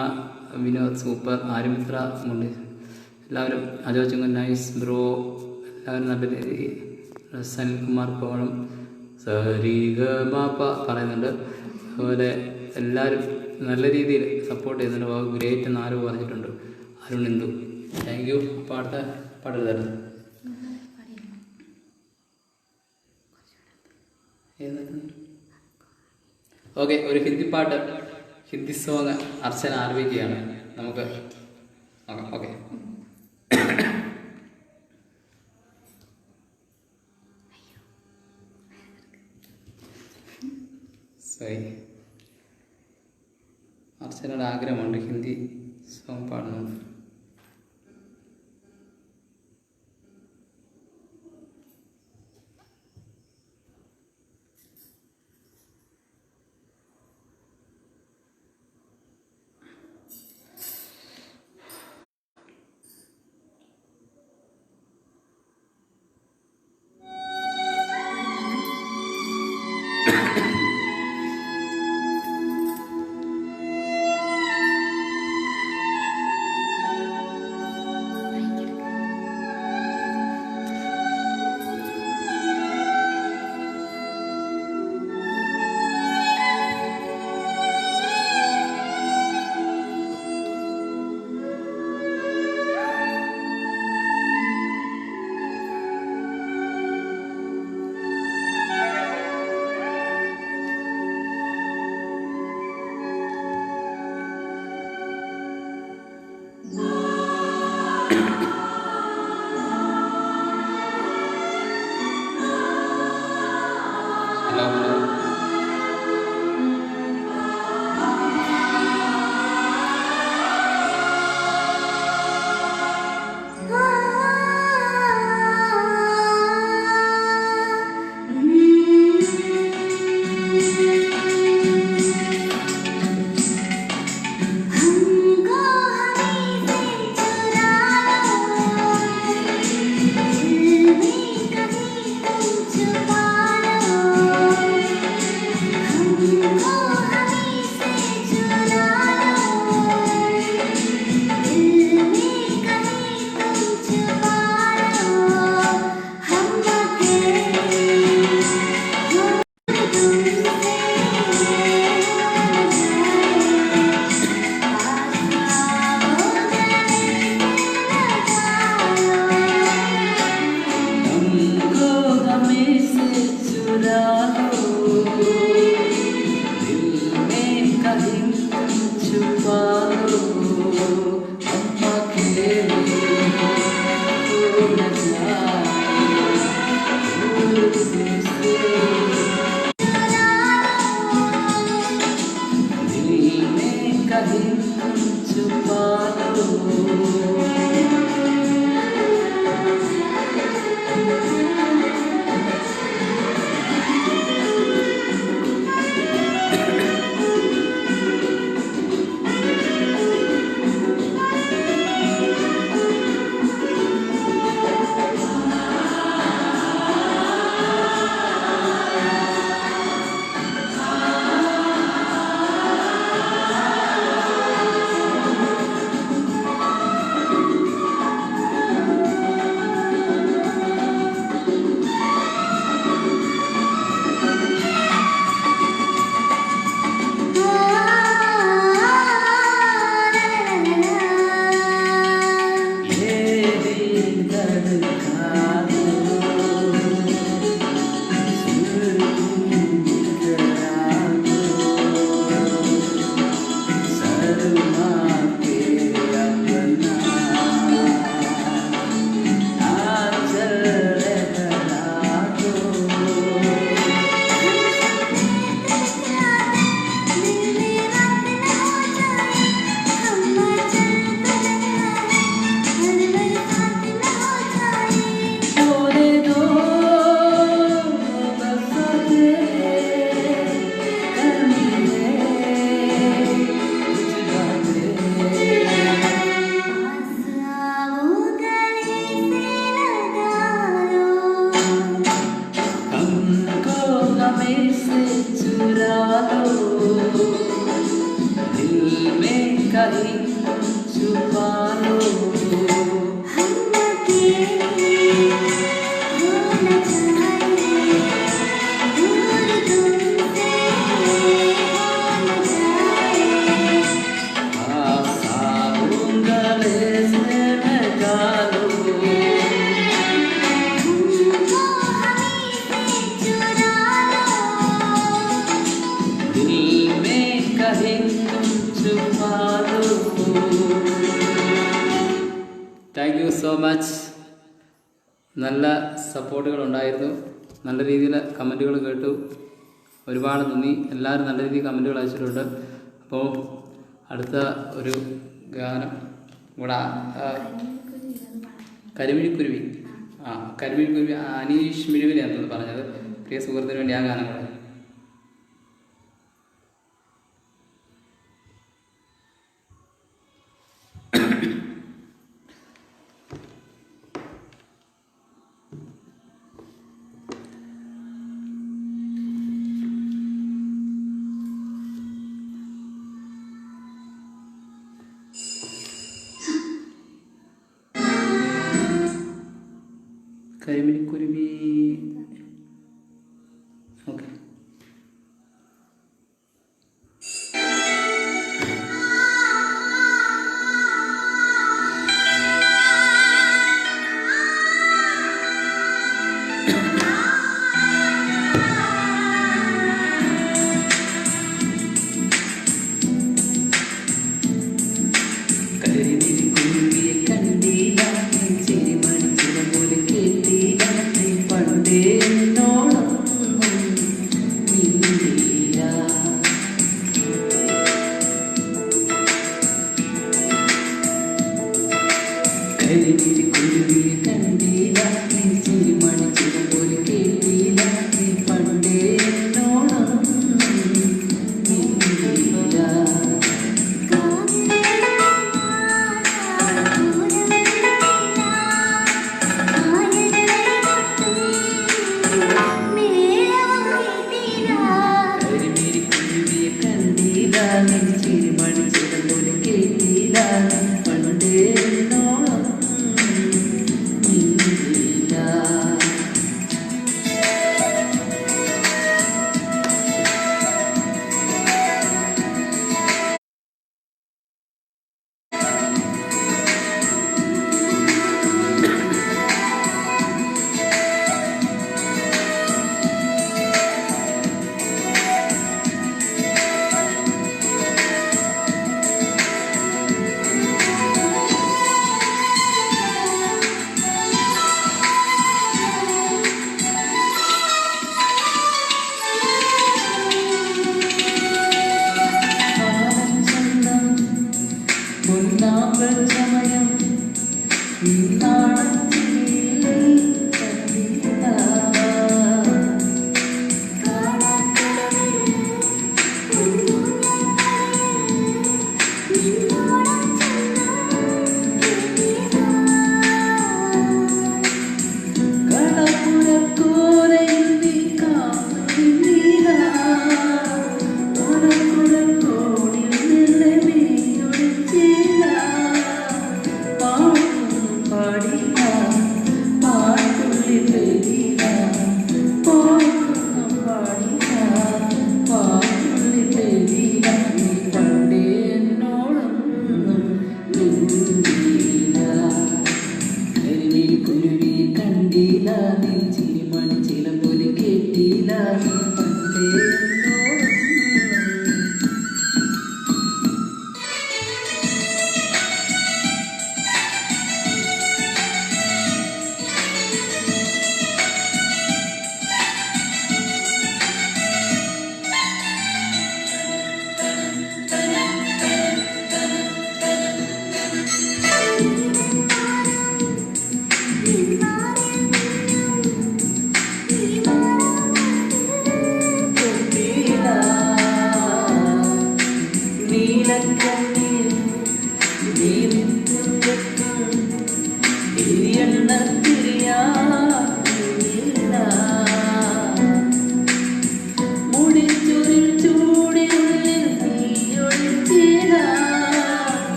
Vinod super, Aryamitra മുണ്ട്, എല്ലാവരും അജോചുങ്കൻ നൈസ് ബ്രോ, എല്ലാവരും നല്ല രീതിയിൽ. സനിൽകുമാർ പോണം സരിഗമാപ്പ പറയുന്നുണ്ട്. അതുപോലെ എല്ലാവരും നല്ല രീതിയിൽ സപ്പോർട്ട് ചെയ്യുന്നുണ്ട്. ഗ്രേറ്റ് എന്നാരും പറഞ്ഞിട്ടുണ്ട്. Arun Indu, thank you. പാട്ടെഴുതായിരുന്നു. ഓക്കെ, ഒരു ഹിന്ദി സോങ് അർച്ചന ആലപിക്കുകയാണ്. നമുക്ക് നോക്കാം. ഓക്കെ. അർച്ചനയുടെ ആഗ്രഹമുണ്ട് ഹിന്ദി സോങ് പാടുന്നത്. हमको हमें से चुरा लो, दिल में कहीं छुपा लो, हम अकेले हो न जाए दूर से। दिल में कहीं छुपा लो। कहीं छुपा लो। हम अकेले हो न जाए, दूर तुमसे हो न जाए। गले से लगा लो, हमको हमें से चुरा लो, दिल में कहीं तुम छुपा लो। Thank you so much. നല്ല സപ്പോർട്ടുകൾ ഉണ്ടായിരുന്നു, നല്ല രീതിയിൽ കമൻറ്റുകൾ കേട്ടു. ഒരുപാട് നന്ദി. എല്ലാവരും നല്ല രീതിയിൽ കമൻറ്റുകൾ അയച്ചിട്ടുണ്ട്. അപ്പോൾ അടുത്ത ഒരു ഗാനം കൂടെ കരിമിഴിക്കുരുവി കരിമിഴിക്കുരുവി അനീഷ് മിഴിവിനെയാണെന്ന് പറഞ്ഞത്. പ്രിയ സുഹൃത്തിന് വേണ്ടി ആ ഗാനം കൂടെ. കരിമിഴിക്കുരുവി. ഓക്കെ. കരിമിഴിക്കുരുവിയെ കണ്ടില്ല, ചിരിമണിച്ചില പോലെ കേട്ടില്ല, പണ്ടേ എന്നോടൊന്നും മിണ്ടിയില്ല. കരിമിഴിക്കുരുവിയെ കണ്ടില്ല, ചിരിമണിച്ചില പോലെ കേട്ടില്ല, പണ്ടേ എന്നോടൊന്നും മിണ്ടിയില്ല. കാതിൽ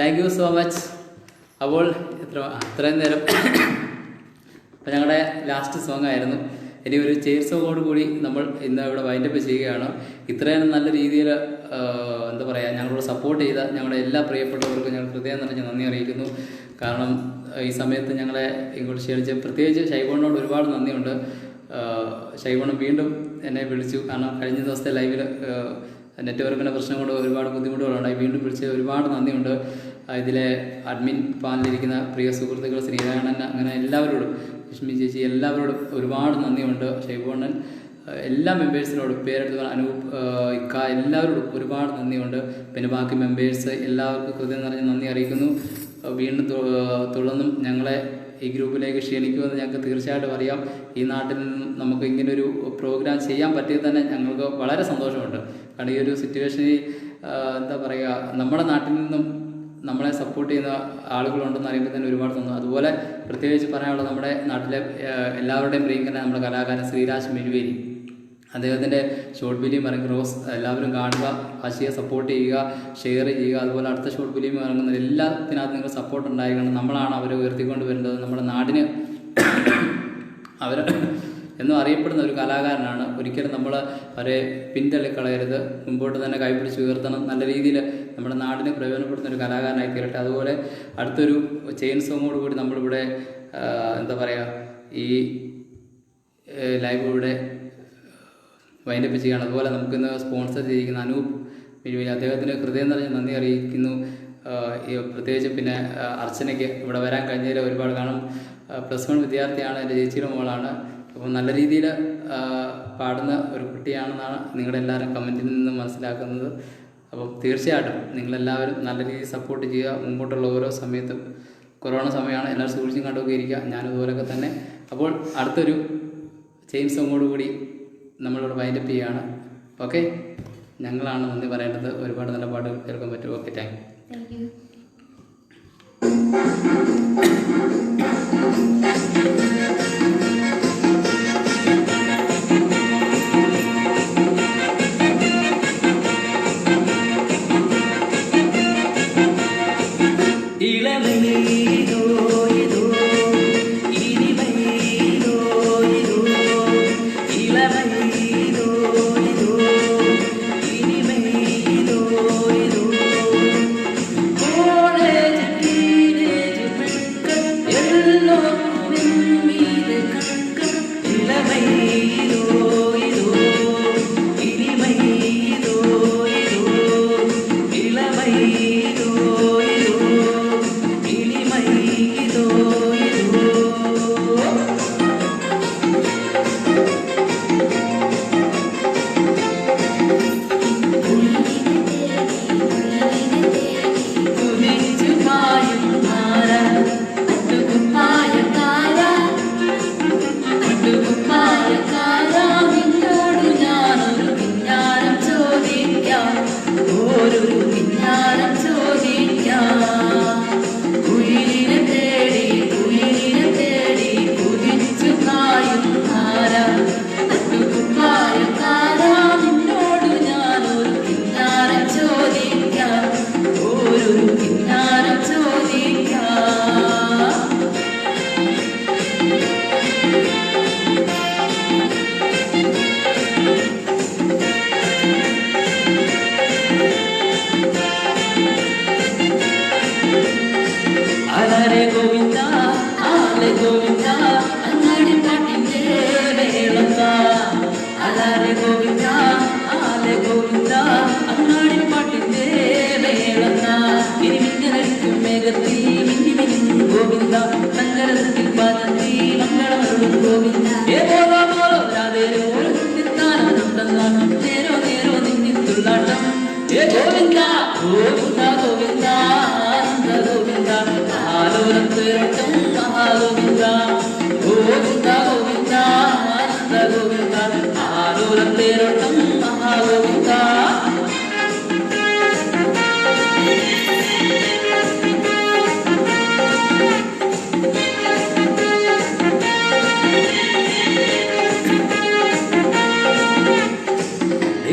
താങ്ക് യു സോ മച്ച്. അപ്പോൾ അത്രയും നേരം അപ്പോൾ ഞങ്ങളുടെ ലാസ്റ്റ് സോങ് ആയിരുന്നു. ഇനി ഒരു ചെയർ സോങ്ങോട് കൂടി നമ്മൾ ഇന്ന് ഇവിടെ വൈൻഡപ്പ് ചെയ്യുകയാണ്. ഇത്രയും നല്ല രീതിയിൽ എന്താ പറയുക, ഞങ്ങളോട് സപ്പോർട്ട് ചെയ്ത ഞങ്ങളുടെ എല്ലാ പ്രിയപ്പെട്ടവർക്കും ഞങ്ങൾ ഹൃദയം നിറഞ്ഞ് നന്ദി അറിയിക്കുന്നു. കാരണം ഈ സമയത്ത് ഞങ്ങളെ ഇങ്ങോട്ട് ക്ഷണിച്ച് പ്രത്യേകിച്ച് ഷൈബോണിനോട് ഒരുപാട് നന്ദിയുണ്ട്. ഷൈബോൺ വീണ്ടും എന്നെ വിളിച്ചു. കാരണം കഴിഞ്ഞ ദിവസത്തെ ലൈവിൽ നെറ്റ്വർക്കിൻ്റെ പ്രശ്നം കൊണ്ട് ഒരുപാട് ബുദ്ധിമുട്ടുകളുണ്ടായി. വീണ്ടും വിളിച്ച് ഒരുപാട് നന്ദിയുണ്ട്. ഇതിലെ അഡ്മിൻ പാനലിരിക്കുന്ന പ്രിയ സുഹൃത്തുക്കൾ ശ്രീനാരായണൻ, അങ്ങനെ എല്ലാവരോടും, ലക്ഷ്മി ചേച്ചി, എല്ലാവരോടും ഒരുപാട് നന്ദിയുണ്ട്. ഷൈബോണ്ണൻ, എല്ലാ മെമ്പേഴ്സിനോടും പേരെടുത്ത് അനൂപ്, ഇക്ക, എല്ലാവരോടും ഒരുപാട് നന്ദിയുണ്ട്. പിന്നെ ബാക്കി മെമ്പേഴ്സ് എല്ലാവർക്കും ഹൃദയം നിറഞ്ഞ് നന്ദി അറിയിക്കുന്നു. വീണ്ടും തുടർന്നും ഞങ്ങളെ ഈ ഗ്രൂപ്പിലേക്ക് ക്ഷണിക്കുമെന്ന് ഞങ്ങൾക്ക് തീർച്ചയായിട്ടും അറിയാം. ഈ നാട്ടിൽ നിന്നും നമുക്ക് ഇങ്ങനൊരു പ്രോഗ്രാം ചെയ്യാൻ പറ്റിയത് തന്നെ ഞങ്ങൾക്ക് വളരെ സന്തോഷമുണ്ട്. കാരണം ഈ ഒരു സിറ്റുവേഷനിൽ എന്താ പറയുക, നമ്മുടെ നാട്ടിൽ നിന്നും നമ്മളെ സപ്പോർട്ട് ചെയ്യുന്ന ആളുകളുണ്ടെന്ന് അറിയുമ്പോൾ തന്നെ ഒരുപാട് സന്തോഷം. അതുപോലെ പ്രത്യേകിച്ച് പറയാനുള്ളത് നമ്മുടെ നാട്ടിലെ എല്ലാവരുടെയും പ്രിയങ്കരനായ നമ്മുടെ കലാകാരൻ ശ്രീരാജ് മെഴുവേലി, അദ്ദേഹത്തിൻ്റെ ഷോർട്ട് ഫിലിം ഇറങ്ങി റോസ്, എല്ലാവരും കാണുക, ആശയെ സപ്പോർട്ട് ചെയ്യുക, ഷെയർ ചെയ്യുക. അതുപോലെ അടുത്ത ഷോർട്ട് ഫിലിം ഇറങ്ങുന്ന എല്ലാത്തിനകത്ത് നിങ്ങൾ സപ്പോർട്ട് ഉണ്ടായിരിക്കണം. നമ്മളാണ് അവരെ ഉയർത്തിക്കൊണ്ട് വരുന്നത്. നമ്മുടെ നാടിന് അവർ എന്നും അറിയപ്പെടുന്ന ഒരു കലാകാരനാണ്. ഒരിക്കലും നമ്മൾ അവരെ പിന്തള്ളിക്കളയരുത്, മുമ്പോട്ട് തന്നെ കൈപിടിച്ച് ഉയർത്തണം. നല്ല രീതിയിൽ നമ്മുടെ നാടിനെ പ്രയോജനപ്പെടുത്തുന്ന ഒരു കലാകാരനായി തീരട്ടെ. അതുപോലെ അടുത്തൊരു ചെയിൻ സോങ്ങോട് കൂടി നമ്മളിവിടെ എന്താ പറയുക, ഈ ലൈവ് ഇവിടെ വൈൻഡപ്പ് ചെയ്യുകയാണ്. അതുപോലെ നമുക്കിന്ന് സ്പോൺസർ ചെയ്തിരിക്കുന്ന അനൂപ് മെഴുവേലി, അദ്ദേഹത്തിന് ഹൃദയം നിറഞ്ഞ് നന്ദി അറിയിക്കുന്നു. പ്രത്യേകിച്ച് പിന്നെ അർച്ചനയ്ക്ക് ഇവിടെ വരാൻ കഴിഞ്ഞതിൽ ഒരുപാട്, കാരണം +1 വിദ്യാർത്ഥിയാണ്, എൻ്റെ ചേച്ചിയുടെ മോളാണ്. അപ്പോൾ നല്ല രീതിയിൽ പാടുന്ന ഒരു കുട്ടിയാണെന്നാണ് നിങ്ങളെല്ലാവരും കമൻറ്റിൽ നിന്ന് മനസ്സിലാക്കുന്നത്. അപ്പം തീർച്ചയായിട്ടും നിങ്ങളെല്ലാവരും നല്ല രീതിയിൽ സപ്പോർട്ട് ചെയ്യുക. മുമ്പോട്ടുള്ള ഓരോ സമയത്തും, കൊറോണ സമയമാണ്, എല്ലാവരും സൂക്ഷിച്ചും കണ്ടുമൊക്കെ ഇരിക്കുക, ഞാനിതുപോലൊക്കെ തന്നെ. അപ്പോൾ അടുത്തൊരു ചെയിൻ സോങ്ങോട് കൂടി നമ്മളിവിടെ വൈൻഡപ്പ് ചെയ്യുകയാണ്. ഓക്കെ, ഞങ്ങളാണ് നന്ദി പറയേണ്ടത്. ഒരുപാട് നല്ല പാട്ടുകൾ കേൾക്കാൻ പറ്റും. Okay, thank U.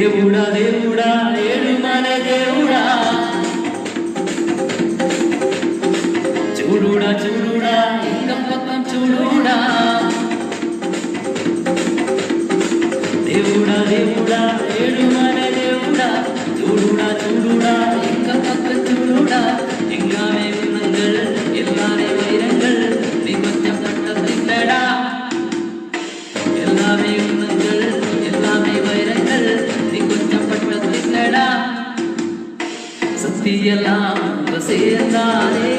దేవుడా దేవుడా ఏడుమల దేవుడా ചൂടൂടാ ചൂടൂടാ എങ്ക പക്കം ചൂടൂടാ దేవుడా దేవుడా ఏడుమల దేవుడా చూడుడా చూడుడా எங்க பக்கம் చూడుడా எங்காமே குணங்கள் எல்லாமே வைரங்கள் நீ கொஞ்சம் பட்டதில்லடா எல்லாமே குணங்கள் எல்லாமே வைரங்கள் நீ கொஞ்சம் பட்டதில்லடா சத்தியெல்லாம் சேர்ந்தாரே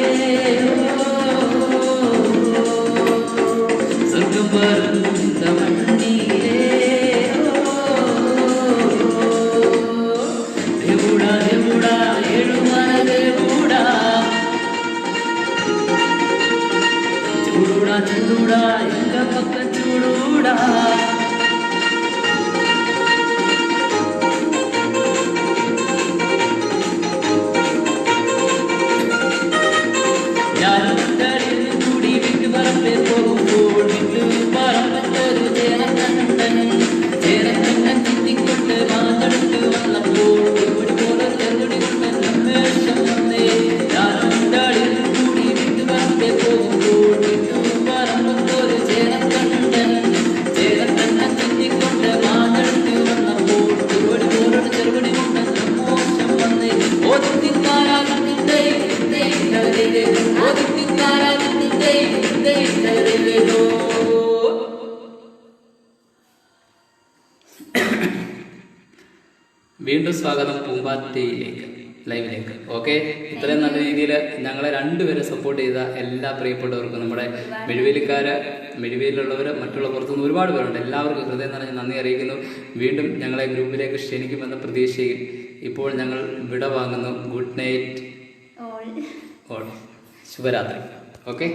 சொர்க்கம் வரும் இந்த மண்ணீரே దేవుడా దేవుడా ఏడుమల దేవుడా చూడుడా చూడుడా ఎంగ పక్క చూడుడా யாருந்தரில் கூடி விட்டு வரப்பே போகும்போல் விட்டு பரம்பத்தொரு சேரக்கண்ணன் சேரக்கண்ணன் சித்திக் கொண்டு வாங்கெடுத்து வந்தபோல் ஒருபடி போல செல்வடி கொண்ட நம்மேஷம் வந்தே யாருந்தரில் கூடி விட்டு வரப்பே போகும்போல் விட்டு பரம்பத்தொரு சேரக்கண்ணன் சேரக்கண்ணன் சித்திக் கொண்டு வாங்கெடுத்து வந்தபோல் ஒருபடி போல செல்வடி கொண்ட நம்மோஷம் வந்தே ஓதித்திக்காரா தித்தை தித்தை தரே ஓதித்திக்காரா தித்தை தித்தை தரேலோ വീണ്ടും സ്വാഗതം പൂമ്പാറ്റയിലേക്ക് ലൈവിലേക്ക്. ഓക്കെ, ഇത്രയും നല്ല രീതിയിൽ ഞങ്ങളെ രണ്ടുപേരെ സപ്പോർട്ട് ചെയ്ത എല്ലാ പ്രിയപ്പെട്ടവർക്കും, നമ്മുടെ മെഴുവേലിലുള്ളവർ, മറ്റുള്ള പുറത്തുനിന്ന് ഒരുപാട് പേരുണ്ട്, എല്ലാവർക്കും ഹൃദയം നിറഞ്ഞ് നന്ദി അറിയിക്കുന്നു. വീണ്ടും ഞങ്ങളെ ഗ്രൂപ്പിലേക്ക് ക്ഷണിക്കുമെന്ന പ്രതീക്ഷയിൽ ഇപ്പോൾ ഞങ്ങൾ വിട വാങ്ങുന്നു. ഗുഡ് നൈറ്റ് ഓൾ ഓൾ, ശുഭരാത്രി. ഓക്കെ.